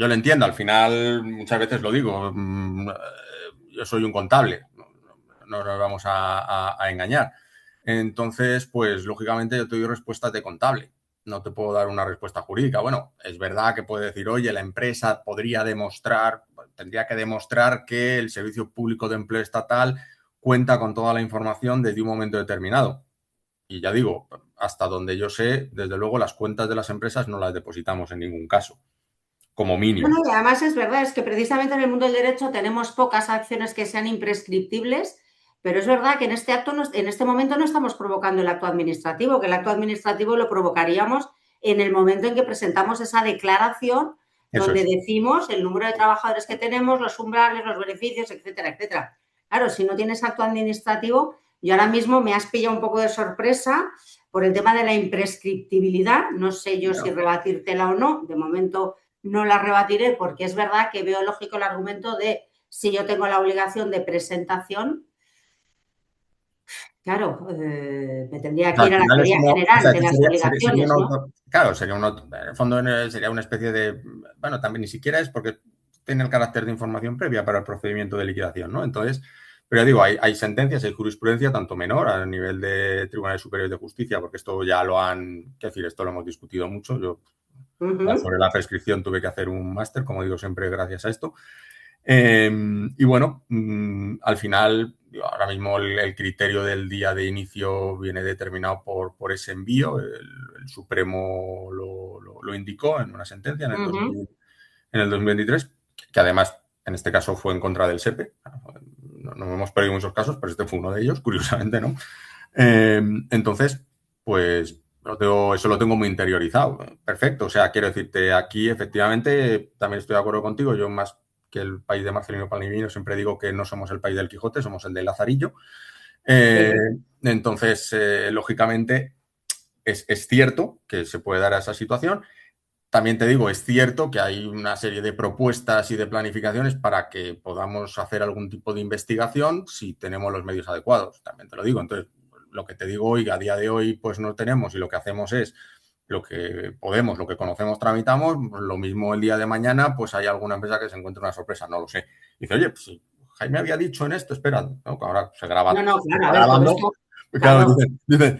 lo entiendo, al final muchas veces lo digo, yo soy un contable, no nos vamos a engañar. Entonces, pues lógicamente yo te doy respuestas de contable, no te puedo dar una respuesta jurídica. Bueno, es verdad que puede decir, oye, la empresa podría demostrar, tendría que demostrar que el Servicio Público de Empleo Estatal cuenta con toda la información desde un momento determinado. Y ya digo, hasta donde yo sé, desde luego las cuentas de las empresas no las depositamos en ningún caso, como No, no, mínimo. y además es verdad, es que precisamente en el mundo del derecho tenemos pocas acciones que sean imprescriptibles, pero es verdad que en este acto, en este momento no estamos provocando el acto administrativo, que el acto administrativo lo provocaríamos en el momento en que presentamos esa declaración Eso donde es. decimos el número de trabajadores que tenemos, los umbrales, los beneficios, etcétera, etcétera. Claro, si no tienes acto administrativo, yo ahora mismo me has pillado un poco de sorpresa por el tema de la imprescriptibilidad. No sé yo si No. rebatírtela o no. De momento no la rebatiré porque es verdad que veo lógico el argumento de si yo tengo la obligación de presentación, claro, me tendría O sea, que al ir a la final es teoría como, o general sea, de que las sería obligaciones, ¿no? claro, en el fondo sería una especie de, bueno, también ni siquiera es porque tiene el carácter de información previa para el procedimiento de liquidación, ¿no? Entonces, pero ya digo, hay sentencias, hay jurisprudencia tanto menor a nivel de Tribunales Superiores de Justicia, porque esto ya lo han, quiero decir, esto lo hemos discutido mucho. Yo sobre la prescripción tuve que hacer un máster, como digo siempre, gracias a esto. Y bueno, al final, ahora mismo el criterio del día de inicio viene determinado por ese envío. El Supremo lo indicó en una sentencia en el 2023, que además, en este caso, fue en contra del SEPE. No hemos perdido muchos casos, pero este fue uno de ellos, curiosamente, ¿no? Entonces, pues eso lo tengo muy interiorizado. Perfecto. O sea, quiero decirte, aquí efectivamente también estoy de acuerdo contigo. Yo más que el país de Marcelino Palomino siempre digo que no somos el país del Quijote, somos el de Lazarillo. Eh, Sí. entonces, lógicamente, es cierto que se puede dar a esa situación. También te digo, es cierto que hay una serie de propuestas y de planificaciones para que podamos hacer algún tipo de investigación si tenemos los medios adecuados. También te lo digo. Entonces, lo que te digo hoy, a día de hoy, pues no tenemos y lo que hacemos es lo que podemos, lo que conocemos, tramitamos. Lo mismo el día de mañana, pues hay alguna empresa que se encuentre una sorpresa, no lo sé. Y dice, oye, pues si Jaime había dicho en esto, espera, ¿no? Que ahora se graba, No, no, se claro, a está ver, todo grabando. esto, Claro, claro,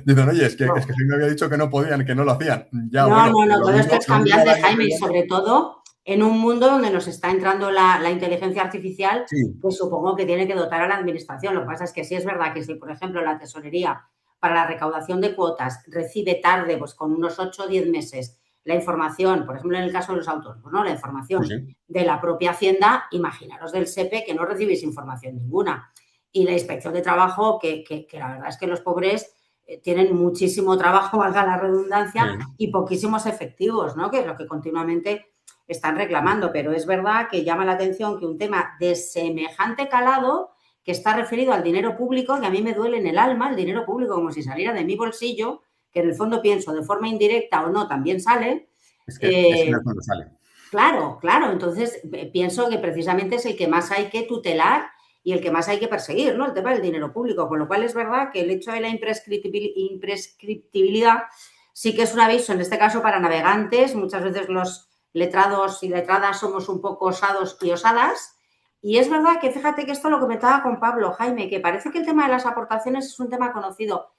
dicen, oye, es no. que Jaime había dicho que no podían, que no lo hacían. Ya, No, bueno, no, no, lo todo esto mismo, es lo mismo el cambiante, año Jaime, que y viene. sobre todo en un mundo donde nos está entrando la inteligencia artificial, Sí, pues supongo que tiene que dotar a la administración. Lo que pasa es que sí es verdad que si, por ejemplo, la tesorería para la recaudación de cuotas recibe tarde, pues con unos 8 o 10 meses, la información, por ejemplo, en el caso de los autónomos, ¿no? La sí, información sí. de la propia Hacienda, imaginaros del SEPE que no recibís información ninguna. Y la inspección de trabajo, que la verdad es que los pobres tienen muchísimo trabajo, valga la redundancia, Sí. y poquísimos efectivos, ¿no? Que es lo que continuamente están reclamando. Pero es verdad que llama la atención que un tema de semejante calado, que está referido al dinero público, que a mí me duele en el alma, el dinero público como si saliera de mi bolsillo, que en el fondo pienso de forma indirecta o no, también sale. Es que no es cuando sale. Claro, claro. Entonces, pienso que precisamente es el que más hay que tutelar y el que más hay que perseguir, ¿no? El tema del dinero público. Con lo cual es verdad que el hecho de la imprescriptibilidad sí que es un aviso, en este caso para navegantes. Muchas veces los letrados y letradas somos un poco osados y osadas. Y es verdad que fíjate que esto lo comentaba con Pablo, Jaime, que parece que el tema de las aportaciones es un tema conocido.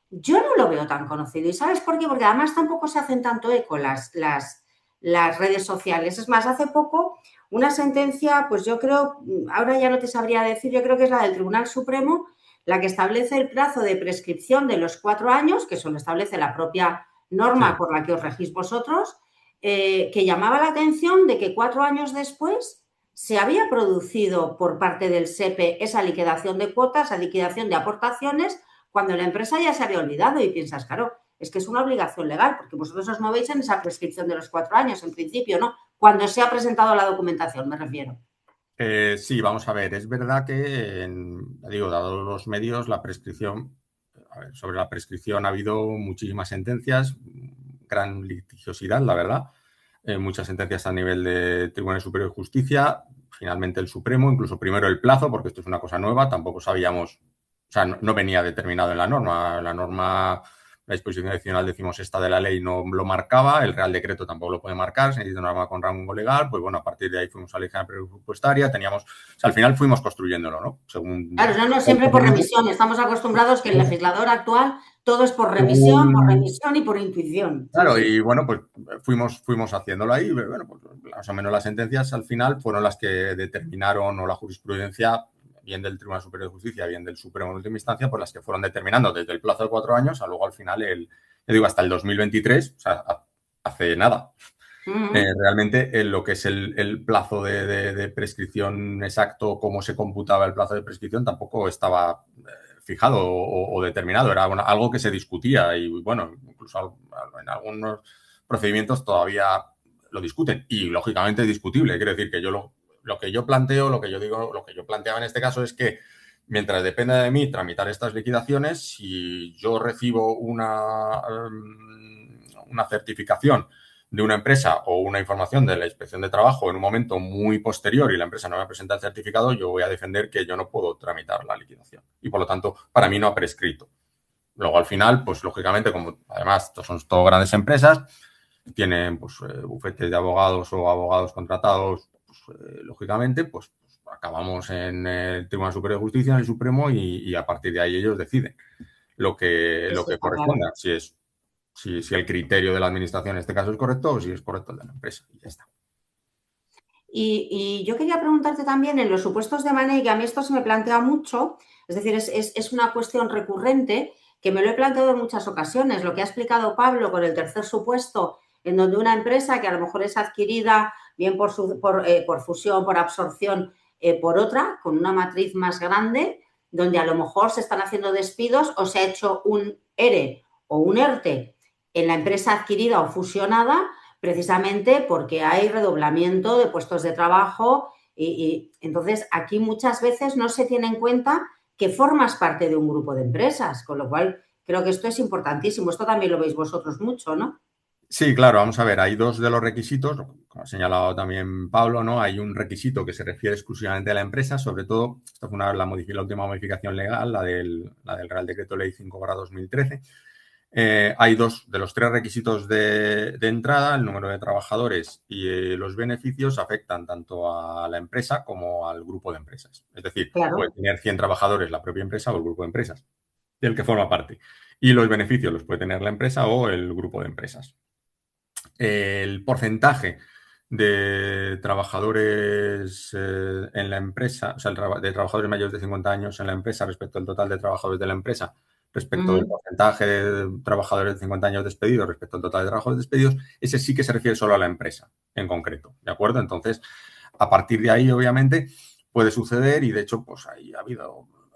Yo no lo veo tan conocido. ¿Y sabes por qué? Porque además tampoco se hacen tanto eco las redes sociales. Es más, hace poco una sentencia, pues yo creo, ahora ya no te sabría decir, yo creo que es la del Tribunal Supremo, la que establece el plazo de prescripción de los 4 años, que eso lo establece la propia norma Sí, por la que os regís vosotros, que llamaba la atención de que 4 años después se había producido por parte del SEPE esa liquidación de cuotas, esa liquidación de aportaciones, cuando la empresa ya se había olvidado y piensas, claro, es que es una obligación legal, porque vosotros os movéis en esa prescripción de los 4 años, en principio, ¿no? Cuando se ha presentado la documentación, me refiero. Sí, vamos a ver. Es verdad que, digo, dado los medios, la prescripción, a ver, sobre la prescripción ha habido muchísimas sentencias, gran litigiosidad, la verdad. Muchas sentencias a nivel de Tribunal Superior de Justicia, finalmente el Supremo, incluso primero el plazo, porque esto es una cosa nueva, tampoco sabíamos, o sea, no venía determinado en la norma. La norma La disposición adicional 16ª de la ley no lo marcaba, el Real Decreto tampoco lo puede marcar, se necesita una norma con rango legal, pues bueno, a partir de ahí fuimos a la ley general presupuestaria, teníamos, o sea, al final fuimos construyéndolo, ¿no? Según... Claro, no, siempre por remisión. Estamos acostumbrados que el legislador actual todo es por remisión y por intuición. Claro, Sí. y bueno, pues fuimos haciéndolo ahí. Bueno, pues más o menos las sentencias al final fueron las que determinaron, o la jurisprudencia, bien del Tribunal Superior de Justicia, bien del Supremo en última instancia, pues las que fueron determinando desde el plazo de 4 años a luego al final, yo digo, hasta el 2023, o sea, hace nada. Realmente lo que es el plazo de prescripción exacto, cómo se computaba el plazo de prescripción, tampoco estaba fijado o determinado. Era algo que se discutía y, bueno, incluso en algunos procedimientos todavía lo discuten. Y, lógicamente, es discutible. Quiero decir que yo lo que yo planteo, lo que yo digo, lo que yo planteaba en este caso es que mientras dependa de mí tramitar estas liquidaciones, si yo recibo una certificación de una empresa o una información de la Inspección de Trabajo en un momento muy posterior y la empresa no me presenta el certificado, yo voy a defender que yo no puedo tramitar la liquidación y, por lo tanto, para mí no ha prescrito. Luego, al final, pues lógicamente, como además son todas grandes empresas, tienen pues bufetes de abogados o abogados contratados, pues, lógicamente, pues acabamos en el Tribunal Superior de Justicia, en el Supremo, y a partir de ahí ellos deciden lo que corresponda, claro. Si el criterio de la administración en este caso es correcto o si es correcto el de la empresa, y ya está. Y yo quería preguntarte también, en los supuestos de money, que a mí esto se me plantea mucho, es decir, es una cuestión recurrente que me lo he planteado en muchas ocasiones. Lo que ha explicado Pablo con el tercer supuesto, en donde una empresa que a lo mejor es adquirida bien por fusión, por absorción, por otra, con una matriz más grande, donde a lo mejor se están haciendo despidos o se ha hecho un ERE o un ERTE en la empresa adquirida o fusionada, precisamente porque hay redoblamiento de puestos de trabajo y entonces aquí muchas veces no se tiene en cuenta que formas parte de un grupo de empresas, con lo cual creo que esto es importantísimo. Esto también lo veis vosotros mucho, ¿no? Sí, claro, vamos a ver, hay dos de los requisitos, como ha señalado también Pablo, ¿no? Hay un requisito que se refiere exclusivamente a la empresa, sobre todo, esto fue la última modificación legal, la del Real Decreto Ley 5/2013. Hay dos de los tres requisitos de entrada, el número de trabajadores y los beneficios afectan tanto a la empresa como al grupo de empresas. Es decir, claro, puede tener 100 trabajadores la propia empresa o el grupo de empresas del que forma parte. Y los beneficios los puede tener la empresa o el grupo de empresas. El porcentaje de trabajadores en la empresa, o sea, de trabajadores mayores de 50 años en la empresa respecto al total de trabajadores de la empresa, respecto del porcentaje de trabajadores de 50 años despedidos respecto al total de trabajadores despedidos, ese sí que se refiere solo a la empresa en concreto, ¿de acuerdo? Entonces, a partir de ahí, obviamente, puede suceder y, de hecho, pues ahí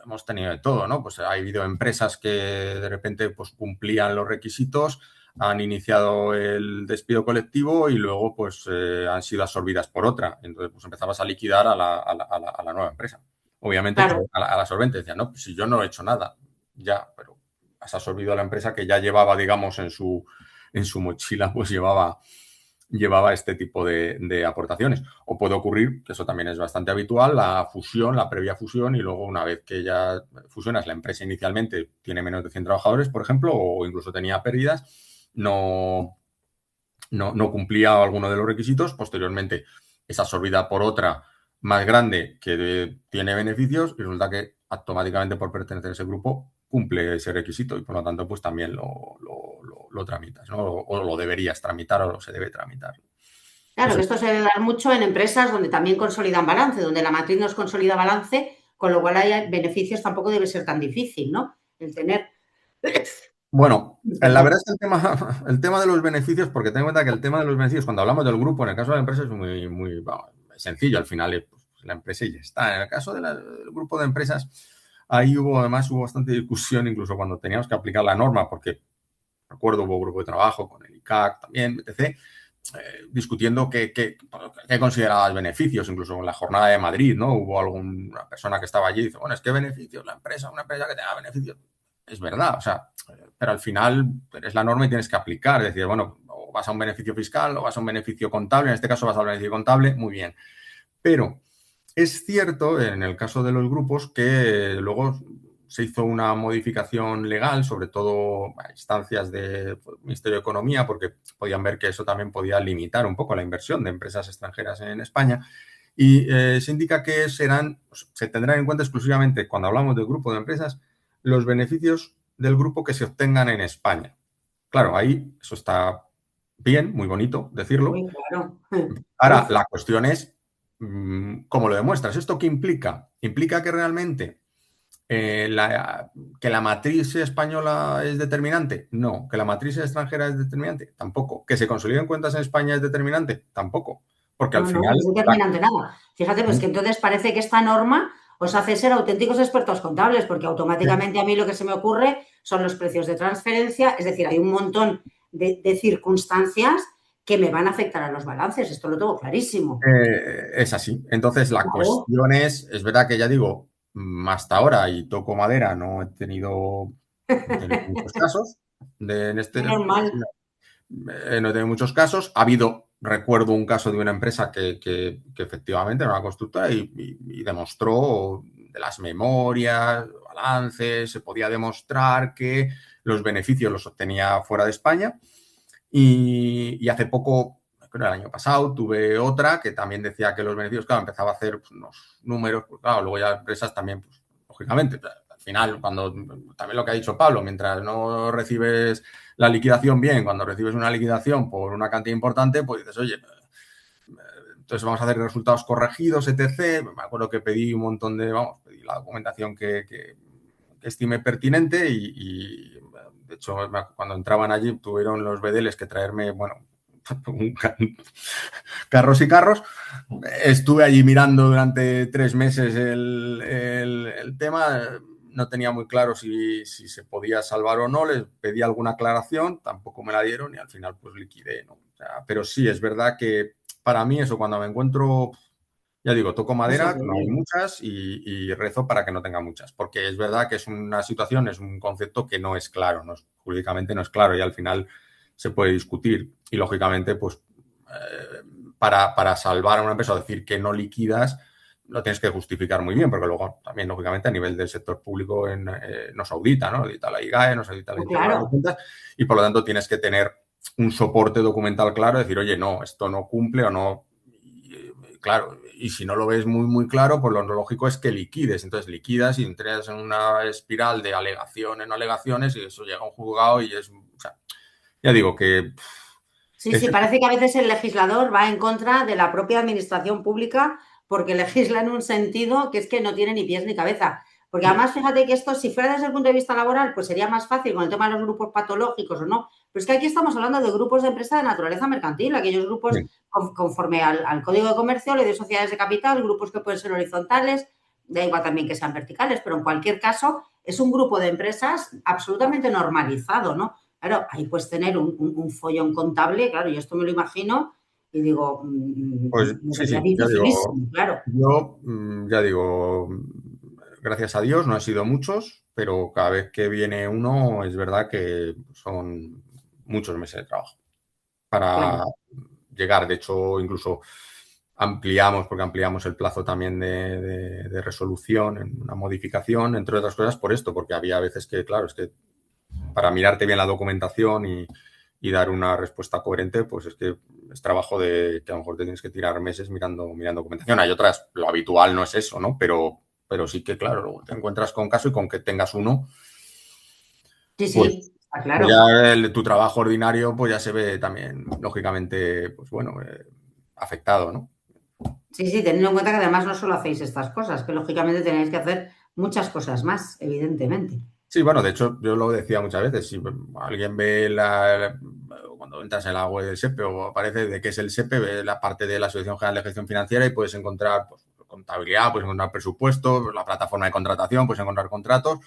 hemos tenido de todo, ¿no? Pues ha habido empresas que de repente pues cumplían los requisitos, han iniciado el despido colectivo y luego pues han sido absorbidas por otra. Entonces pues empezabas a liquidar a la nueva empresa. Obviamente, claro, a la solvente decía, no, pues si yo no he hecho nada, ya, pero has absorbido a la empresa que ya llevaba, digamos, en su mochila, pues llevaba este tipo de aportaciones. O puede ocurrir, que eso también es bastante habitual, la fusión, la previa fusión, y luego una vez que ya fusionas, la empresa inicialmente tiene menos de 100 trabajadores, por ejemplo, o incluso tenía pérdidas, no cumplía alguno de los requisitos, posteriormente es absorbida por otra más grande que tiene beneficios y resulta que automáticamente por pertenecer a ese grupo cumple ese requisito y por lo tanto pues también lo tramitas, ¿no? O lo deberías tramitar o se debe tramitar. Claro, que esto se debe dar mucho en empresas donde también consolidan balance, donde la matriz no es consolida balance, con lo cual hay beneficios, tampoco debe ser tan difícil, ¿no? El tener... Bueno, la verdad es que el tema de los beneficios, porque ten en cuenta que el tema de los beneficios, cuando hablamos del grupo, en el caso de la empresa es muy sencillo, al final pues, la empresa ya está. En el caso del grupo de empresas, ahí hubo bastante discusión, incluso cuando teníamos que aplicar la norma, porque recuerdo hubo grupo de trabajo con el ICAC también, etc., discutiendo qué considerabas beneficios, incluso en la jornada de Madrid, ¿no? Hubo alguna persona que estaba allí y dice, bueno, es que beneficios, una empresa que tenga beneficios. Es verdad, o sea, pero al final eres la norma y tienes que aplicar, es decir, bueno, o vas a un beneficio fiscal o vas a un beneficio contable, en este caso vas al beneficio contable, muy bien. Pero es cierto, en el caso de los grupos, que luego se hizo una modificación legal, sobre todo a instancias del Ministerio de Economía, porque podían ver que eso también podía limitar un poco la inversión de empresas extranjeras en España. Y se indica que se tendrán en cuenta exclusivamente, cuando hablamos del grupo de empresas, los beneficios del grupo que se obtengan en España. Claro, ahí eso está bien, muy bonito decirlo. Muy claro. Ahora, la cuestión es, ¿cómo lo demuestras? ¿Esto qué implica? ¿Implica que realmente que la matriz española es determinante? No. ¿Que la matriz extranjera es determinante? Tampoco. ¿Que se consoliden cuentas en España es determinante? Tampoco. Porque al No, final... no es determinante nada. Fíjate, pues que entonces parece que esta norma os hace ser auténticos expertos contables, porque automáticamente a mí lo que se me ocurre son los precios de transferencia, es decir, hay un montón de circunstancias que me van a afectar a los balances, esto lo tengo clarísimo. Es así. Entonces, la Claro. cuestión es verdad que ya digo, hasta ahora, y toco madera, no he tenido muchos casos en este... Normal. No he tenido muchos casos. Ha habido, recuerdo un caso de una empresa que efectivamente era una constructora y demostró de las memorias, balances, se podía demostrar que los beneficios los obtenía fuera de España. Y hace poco, creo el año pasado, tuve otra que también decía que los beneficios, claro, empezaba a hacer pues, unos números, pues claro, luego ya empresas también, pues lógicamente, al final, cuando también lo que ha dicho Pablo, mientras no recibes la liquidación bien, cuando recibes una liquidación por una cantidad importante, pues dices, oye, entonces vamos a hacer resultados corregidos, etc. Me acuerdo que pedí un montón de, pedí la documentación que estime pertinente y de hecho, cuando entraban allí tuvieron los bedeles que traerme, bueno, carros y carros. Estuve allí mirando durante 3 meses el tema. No tenía muy claro si se podía salvar o no. Les pedí alguna aclaración, tampoco me la dieron y al final pues liquidé, ¿no? O sea, pero sí, es verdad que para mí eso, cuando me encuentro, ya digo, toco madera, no hay muchas y rezo para que no tenga muchas, porque es verdad que es una situación, es un concepto que no es claro, jurídicamente no es claro y al final se puede discutir y lógicamente pues para salvar a una empresa o decir que no liquidas, lo tienes que justificar muy bien, porque luego también, lógicamente, a nivel del sector público nos audita, ¿no? Audita la IGAE, nos audita la Inspección de Cuentas y por lo tanto tienes que tener un soporte documental claro, decir, oye, no, esto no cumple o no. Claro, y si no lo ves muy, muy claro, pues lo lógico es que liquides. Entonces liquidas y entras en una espiral de alegaciones, no alegaciones, y eso llega a un juzgado y es... O sea, ya digo que... Sí, sí, parece que a veces el legislador va en contra de la propia administración pública porque legisla en un sentido que es que no tiene ni pies ni cabeza. Porque además, fíjate que esto, si fuera desde el punto de vista laboral, pues sería más fácil con el tema de los grupos patológicos o no. Pero es que aquí estamos hablando de grupos de empresa de naturaleza mercantil, aquellos grupos conforme al Código de Comercio, ley de sociedades de capital, grupos que pueden ser horizontales, da igual también que sean verticales, pero en cualquier caso es un grupo de empresas absolutamente normalizado, ¿no? Claro, ahí puedes tener un follón contable, claro, yo esto me lo imagino y digo, pues sí, ya digo, claro. Yo ya digo, gracias a Dios no han sido muchos, pero cada vez que viene uno es verdad que son muchos meses de trabajo para llegar. De hecho, incluso porque ampliamos el plazo también de resolución en una modificación, entre otras cosas por esto, porque había veces que, claro, es que para mirarte bien la documentación y dar una respuesta coherente, pues es que es trabajo de que a lo mejor te tienes que tirar meses mirando documentación. Hay otras, lo habitual no es eso, ¿no? Pero sí que, claro, luego te encuentras con caso y con que tengas uno. Sí, pues, sí, está claro. Pues ya tu trabajo ordinario, pues ya se ve también, lógicamente, pues bueno, afectado, ¿no? Sí, sí, teniendo en cuenta que además no solo hacéis estas cosas, que lógicamente tenéis que hacer muchas cosas más, evidentemente. Sí, bueno, de hecho, yo lo decía muchas veces, si alguien ve cuando entras en la web del SEPE o aparece de qué es el SEPE, ve la parte de la Asociación General de Gestión Financiera y puedes encontrar pues, contabilidad, puedes encontrar presupuestos, la plataforma de contratación, puedes encontrar contratos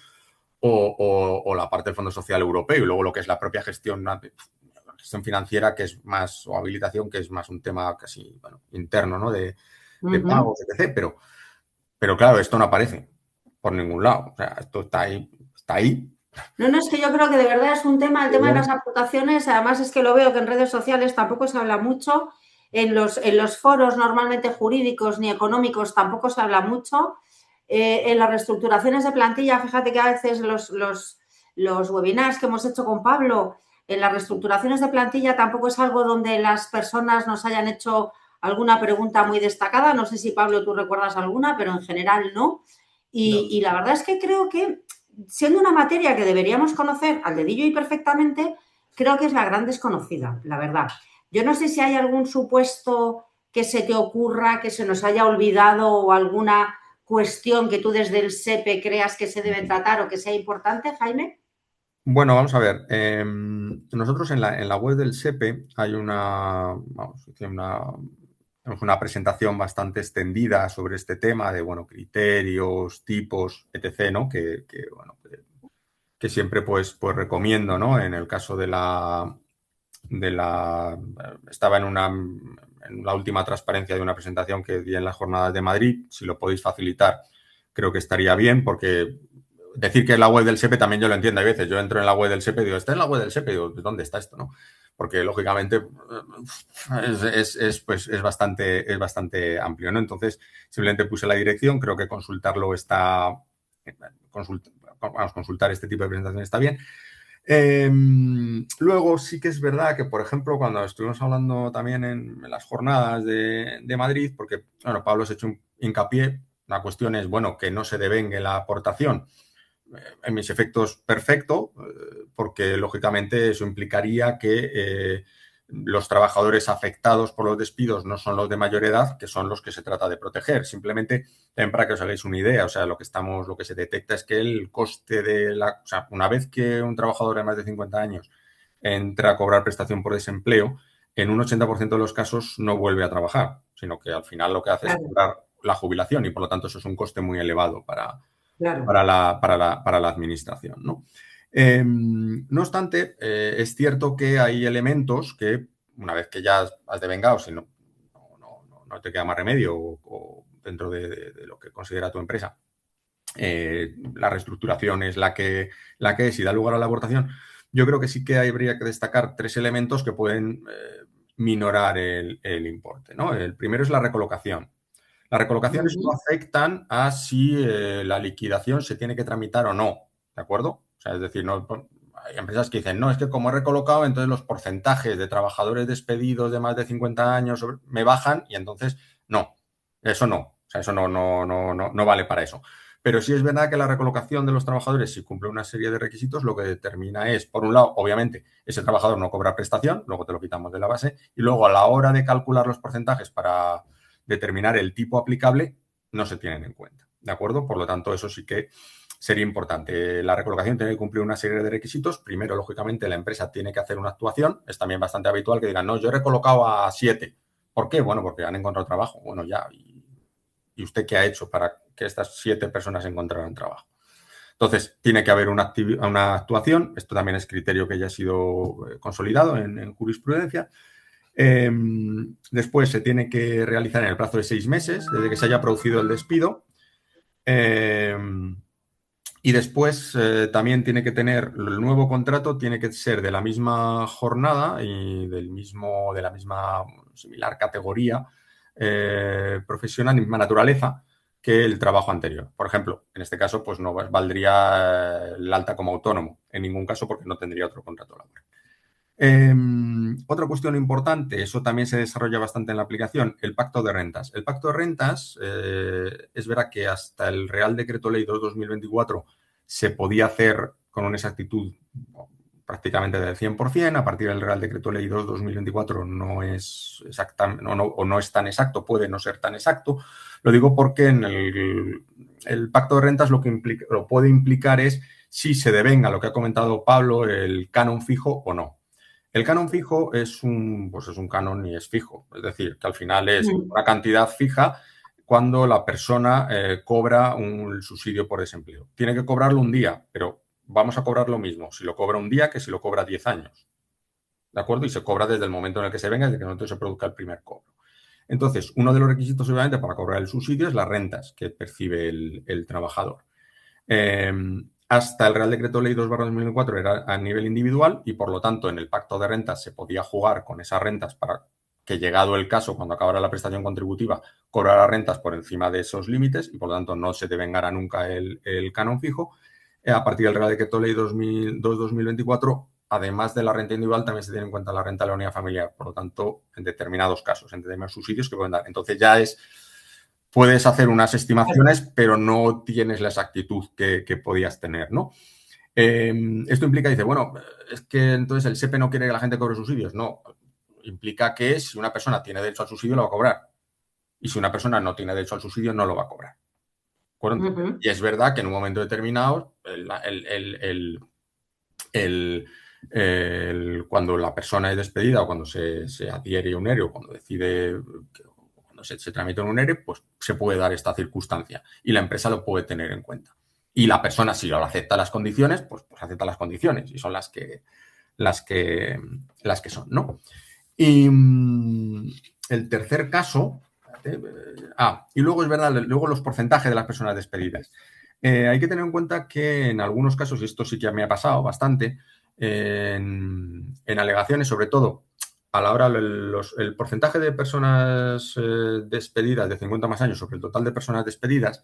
o la parte del Fondo Social Europeo y luego lo que es la propia gestión financiera, que es más, o habilitación, que es más un tema casi interno, ¿no? De pagos, etc. Pero claro, esto no aparece por ningún lado. O sea, esto está ahí. No, es que yo creo que de verdad es un tema, el tema de las aportaciones, además es que lo veo que en redes sociales tampoco se habla mucho, en los foros normalmente jurídicos ni económicos tampoco se habla mucho. En las reestructuraciones de plantilla, fíjate que a veces los webinars que hemos hecho con Pablo, en las reestructuraciones de plantilla tampoco es algo donde las personas nos hayan hecho alguna pregunta muy destacada. No sé si, Pablo, tú recuerdas alguna, pero en general no. Y la verdad es que creo que, siendo una materia que deberíamos conocer al dedillo y perfectamente, creo que es la gran desconocida, la verdad. Yo no sé si hay algún supuesto que se te ocurra, que se nos haya olvidado o alguna cuestión que tú desde el SEPE creas que se debe tratar o que sea importante, Jaime. Bueno, vamos a ver. Nosotros en la web del SEPE hay tenemos una presentación bastante extendida sobre este tema de, bueno, criterios, tipos, etc., ¿no? Que siempre pues recomiendo, ¿no? En el caso estaba en la última transparencia de una presentación que di en las jornadas de Madrid. Si lo podéis facilitar, creo que estaría bien, porque decir que es la web del SEPE también yo lo entiendo. Hay veces yo entro en la web del SEPE y digo, ¿está en la web del SEPE? Y digo, ¿dónde está esto, no? Porque lógicamente es bastante amplio, ¿no? Entonces, simplemente puse la dirección. Creo que consultarlo está... consultar este tipo de presentación está bien. Luego sí que es verdad que, por ejemplo, cuando estuvimos hablando también en las jornadas de Madrid, porque, bueno, Pablo se ha hecho un hincapié, la cuestión es, bueno, que no se devengue la aportación. En mis efectos, perfecto, porque lógicamente eso implicaría que los trabajadores afectados por los despidos no son los de mayor edad, que son los que se trata de proteger. Simplemente, también para que os hagáis una idea, o sea, lo que se detecta es que el coste o sea, una vez que un trabajador de más de 50 años entra a cobrar prestación por desempleo, en un 80% de los casos no vuelve a trabajar, sino que al final lo que hace es cobrar la jubilación y por lo tanto eso es un coste muy elevado para la administración, ¿no? No obstante, es cierto que hay elementos que, una vez que ya has devengado, si no te queda más remedio o dentro de lo que considera tu empresa, la reestructuración es la que es y da lugar a la aportación, yo creo que sí que habría que destacar 3 elementos que pueden minorar el importe, ¿no? El primero es la recolocación. Las recolocaciones no afectan a si la liquidación se tiene que tramitar o no, ¿de acuerdo? O sea, es decir, no, hay empresas que dicen, no, es que como he recolocado, entonces los porcentajes de trabajadores despedidos de más de 50 años me bajan y entonces no, eso no, o sea, eso no vale para eso. Pero sí es verdad que la recolocación de los trabajadores, si cumple una serie de requisitos, lo que determina es, por un lado, obviamente, ese trabajador no cobra prestación, luego te lo quitamos de la base, y luego a la hora de calcular los porcentajes para determinar el tipo aplicable, no se tienen en cuenta, ¿de acuerdo? Por lo tanto, eso sí que sería importante. La recolocación tiene que cumplir una serie de requisitos. Primero, lógicamente, la empresa tiene que hacer una actuación. Es también bastante habitual que digan, no, yo he recolocado a 7. ¿Por qué? Bueno, porque han encontrado trabajo. Bueno, ya. ¿Y usted qué ha hecho para que estas 7 personas encontraran trabajo? Entonces, tiene que haber una actuación. Esto también es criterio que ya ha sido consolidado en jurisprudencia. Después se tiene que realizar en el plazo de 6 meses desde que se haya producido el despido. Y después también tiene que tener, el nuevo contrato tiene que ser de la misma jornada y de la misma similar categoría profesional, misma naturaleza que el trabajo anterior. Por ejemplo, en este caso, pues no valdría el alta como autónomo, en ningún caso porque no tendría otro contrato laboral. Otra cuestión importante, eso también se desarrolla bastante en la aplicación, el pacto de rentas. El pacto de rentas, es verdad que hasta el Real Decreto Ley 2/2024 se podía hacer con una exactitud prácticamente del 100%, a partir del Real Decreto Ley 2/2024 no es exactamente, o no es tan exacto, puede no ser tan exacto. Lo digo porque en el pacto de rentas lo que lo puede implicar es si se devenga, lo que ha comentado Pablo, el canon fijo o no. El canon fijo es un canon y es fijo, es decir, que al final es una cantidad fija cuando la persona cobra un subsidio por desempleo. Tiene que cobrarlo un día, pero vamos a cobrar lo mismo si lo cobra un día que si lo cobra 10 años. ¿De acuerdo? Y se cobra desde el momento en el que se venga, desde que no se produzca el primer cobro. Entonces, uno de los requisitos, obviamente, para cobrar el subsidio es las rentas que percibe el trabajador. Hasta el Real Decreto Ley 2/2004 era a nivel individual y, por lo tanto, en el pacto de rentas se podía jugar con esas rentas para que llegado el caso, cuando acabara la prestación contributiva, cobrará rentas por encima de esos límites y por lo tanto no se devengará nunca el canon fijo. A partir del Real Decreto Ley 2-2024, además de la renta individual, también se tiene en cuenta la renta de la unidad familiar. Por lo tanto, en determinados casos, en determinados subsidios que pueden dar. Entonces ya puedes hacer unas estimaciones, pero no tienes la exactitud que podías tener, ¿no? Esto implica, dice, bueno, es que entonces el SEPE no quiere que la gente cobre subsidios. No, implica que si una persona tiene derecho al subsidio, lo va a cobrar. Y si una persona no tiene derecho al subsidio, no lo va a cobrar. Y es verdad que en un momento determinado, cuando la persona es despedida o cuando se adhiere a un ERE o cuando decide, cuando se tramita un ERE, pues se puede dar esta circunstancia y la empresa lo puede tener en cuenta. Y la persona, si lo acepta las condiciones, pues acepta las condiciones y son las que son, ¿no? Y el tercer caso... y luego es verdad, luego los porcentajes de las personas despedidas. Hay que tener en cuenta que en algunos casos, y esto sí que me ha pasado bastante, en alegaciones, sobre todo a la hora el porcentaje de personas despedidas de 50 más años sobre el total de personas despedidas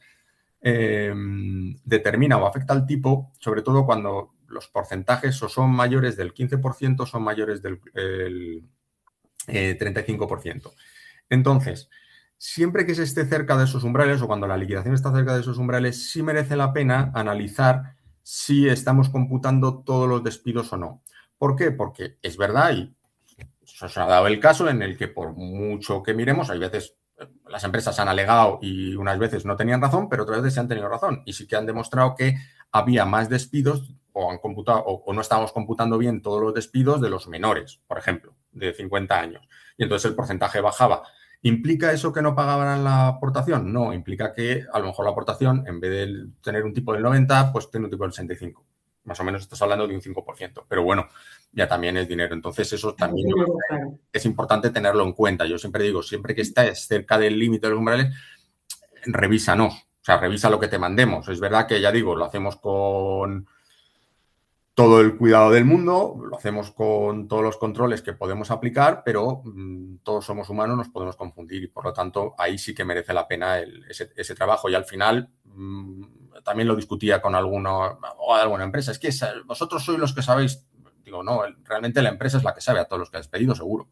determina o afecta al tipo, sobre todo cuando los porcentajes o son mayores del 15% o son mayores del 35%. Entonces, siempre que se esté cerca de esos umbrales o cuando la liquidación está cerca de esos umbrales, sí merece la pena analizar si estamos computando todos los despidos o no. ¿Por qué? Porque es verdad y se ha dado el caso en el que por mucho que miremos, hay veces las empresas han alegado y unas veces no tenían razón, pero otras veces se han tenido razón y sí que han demostrado que había más despidos o han computado o no estábamos computando bien todos los despidos de los menores, por ejemplo, de 50 años. Y entonces el porcentaje bajaba. ¿Implica eso que no pagaban la aportación? No, implica que a lo mejor la aportación, en vez de tener un tipo del 90, pues tiene un tipo del 65. Más o menos estás hablando de un 5%. Pero bueno, ya también es dinero. Entonces eso también es importante tenerlo en cuenta. Yo siempre digo, siempre que estés cerca del límite de los umbrales, revísanos. O sea, revisa lo que te mandemos. Es verdad que, ya digo, lo hacemos con todo el cuidado del mundo, lo hacemos con todos los controles que podemos aplicar, pero todos somos humanos, nos podemos confundir y por lo tanto ahí sí que merece la pena ese trabajo. Y al final también lo discutía con alguna empresa, es que vosotros sois los que sabéis. Digo, no, realmente la empresa es la que sabe a todos los que ha despedido, seguro.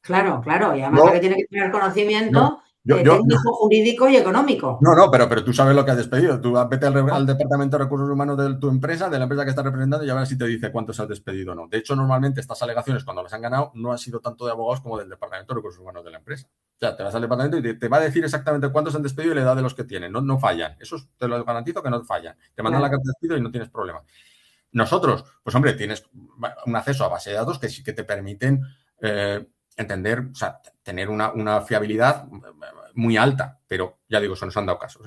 Claro, claro, y además la que tiene que tener conocimiento técnico, jurídico y económico. No, pero tú sabes lo que has despedido. Tú vete al Departamento de Recursos Humanos de tu empresa, de la empresa que estás representando, y a ver si te dice cuántos has despedido o no. De hecho, normalmente estas alegaciones, cuando las han ganado, no han sido tanto de abogados como del Departamento de Recursos Humanos de la empresa. O sea, te vas al departamento y te va a decir exactamente cuántos han despedido y la edad de los que tienen. No fallan. Eso te lo garantizo que no fallan. Te mandan la carta de despido y no tienes problema. Nosotros, pues hombre, tienes un acceso a base de datos que sí que te permiten entender, o sea, tener una fiabilidad muy alta, pero ya digo, se nos han dado casos.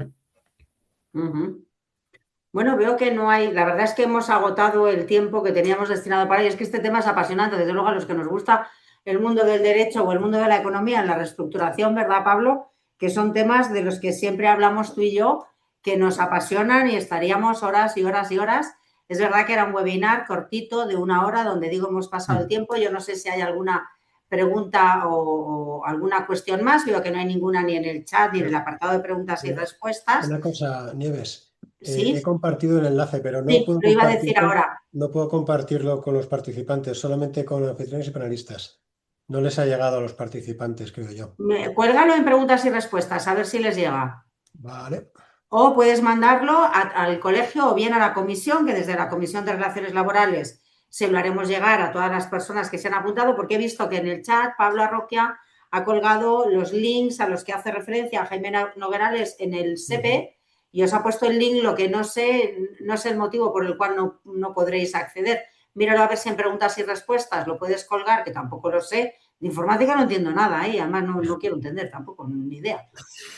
Bueno, veo que no hay, la verdad es que hemos agotado el tiempo que teníamos destinado para ello. Es que este tema es apasionante, desde luego a los que nos gusta el mundo del derecho o el mundo de la economía en la reestructuración, ¿verdad, Pablo? Que son temas de los que siempre hablamos tú y yo, que nos apasionan y estaríamos horas y horas y horas. Es verdad que era un webinar cortito de 1 hora donde digo hemos pasado el tiempo. Yo no sé si hay alguna pregunta o alguna cuestión más. Veo que no hay ninguna ni en el chat ni en el apartado de preguntas y respuestas. Una cosa, Nieves. ¿Sí? He compartido el enlace, pero no Sí, puedo lo iba a decir ahora. No puedo compartirlo con los participantes, solamente con anfitriones y panelistas. No les ha llegado a los participantes, creo yo. Cuélgalo en preguntas y respuestas, a ver si les llega. Vale. O puedes mandarlo al colegio o bien a la comisión, que desde la Comisión de Relaciones Laborales se lo haremos llegar a todas las personas que se han apuntado, porque he visto que en el chat Pablo Arroquia ha colgado los links a los que hace referencia Jaime Noguerales en el SEPE y os ha puesto el link, lo que no sé el motivo por el cual no podréis acceder. Míralo a ver si en preguntas y respuestas lo puedes colgar, que tampoco lo sé. De informática no entiendo nada, además no quiero entender tampoco, ni idea.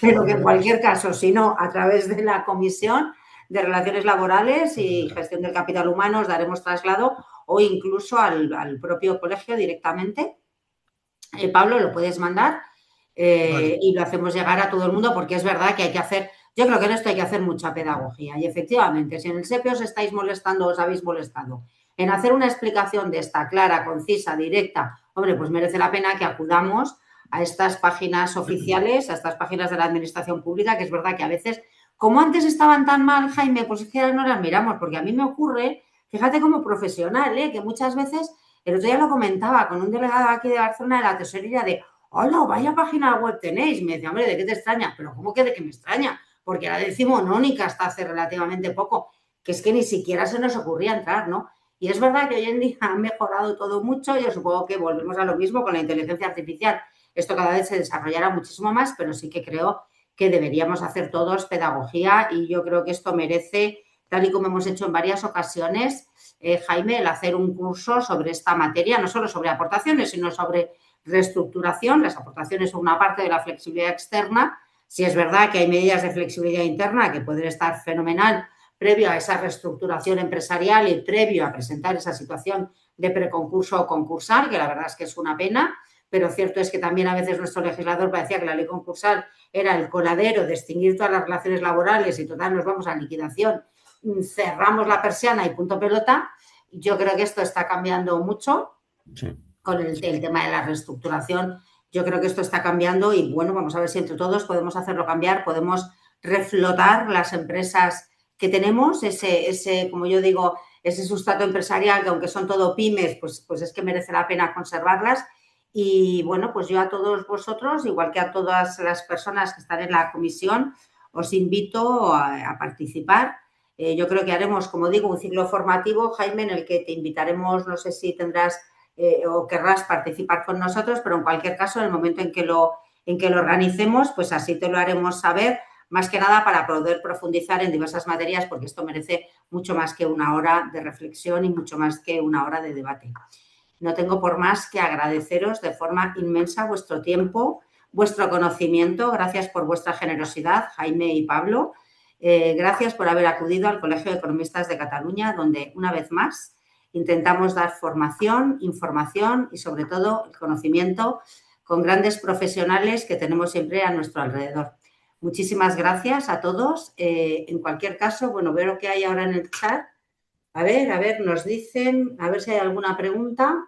Pero que en cualquier caso, si no, a través de la Comisión de Relaciones Laborales y Gestión del Capital Humano os daremos traslado o incluso al propio colegio directamente. Pablo, lo puedes mandar vale. Y lo hacemos llegar a todo el mundo porque es verdad que hay que hacer, yo creo que en esto hay que hacer mucha pedagogía y efectivamente, si en el SEPE os estáis molestando, os habéis molestado en hacer una explicación de esta clara, concisa, directa, hombre, pues merece la pena que acudamos a estas páginas oficiales, a estas páginas de la administración pública, que es verdad que a veces, como antes estaban tan mal, Jaime, pues es que ahora no las miramos, porque a mí me ocurre, fíjate como profesional, que muchas veces, el otro día lo comentaba con un delegado aquí de Barcelona de la tesorería de, hola, vaya página web tenéis. Me decía, hombre, ¿de qué te extraña? Pero ¿cómo que de qué me extraña? Porque era decimonónica hasta hace relativamente poco, que es que ni siquiera se nos ocurría entrar, ¿no? Y es verdad que hoy en día ha mejorado todo mucho. Yo supongo que volvemos a lo mismo con la inteligencia artificial. Esto cada vez se desarrollará muchísimo más, pero sí que creo que deberíamos hacer todos pedagogía y yo creo que esto merece, tal y como hemos hecho en varias ocasiones, Jaime, el hacer un curso sobre esta materia, no solo sobre aportaciones, sino sobre reestructuración. Las aportaciones son una parte de la flexibilidad externa. Si es verdad que hay medidas de flexibilidad interna que pueden estar fenomenal previo a esa reestructuración empresarial y previo a presentar esa situación de preconcurso o concursal, que la verdad es que es una pena, pero cierto es que también a veces nuestro legislador parecía que la ley concursal era el coladero de extinguir todas las relaciones laborales y total nos vamos a liquidación, cerramos la persiana y punto pelota. Yo creo que esto está cambiando mucho con el tema de la reestructuración. Yo creo que esto está cambiando y bueno, vamos a ver si entre todos podemos hacerlo cambiar, podemos reflotar las empresas que tenemos, ese, como yo digo, ese sustrato empresarial que aunque son todo pymes, pues es que merece la pena conservarlas. Y bueno, pues yo a todos vosotros, igual que a todas las personas que están en la comisión, os invito a participar. Yo creo que haremos, como digo, un ciclo formativo, Jaime, en el que te invitaremos, no sé si tendrás o querrás participar con nosotros, pero en cualquier caso, en el momento en que lo organicemos, pues así te lo haremos saber, más que nada para poder profundizar en diversas materias, porque esto merece mucho más que una hora de reflexión y mucho más que una hora de debate. No tengo por más que agradeceros de forma inmensa vuestro tiempo, vuestro conocimiento. Gracias por vuestra generosidad, Jaime y Pablo. Gracias por haber acudido al Colegio de Economistas de Cataluña, donde, una vez más, intentamos dar formación, información y, sobre todo, el conocimiento con grandes profesionales que tenemos siempre a nuestro alrededor. Muchísimas gracias a todos. En cualquier caso, bueno, veo lo que hay ahora en el chat. A ver, nos dicen, a ver si hay alguna pregunta.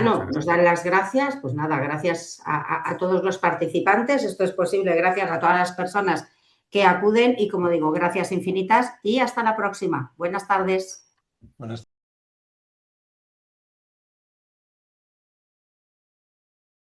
No, nos dan las gracias. Pues nada, gracias a todos los participantes. Esto es posible gracias a todas las personas que acuden y, como digo, gracias infinitas y hasta la próxima. Buenas tardes. Buenas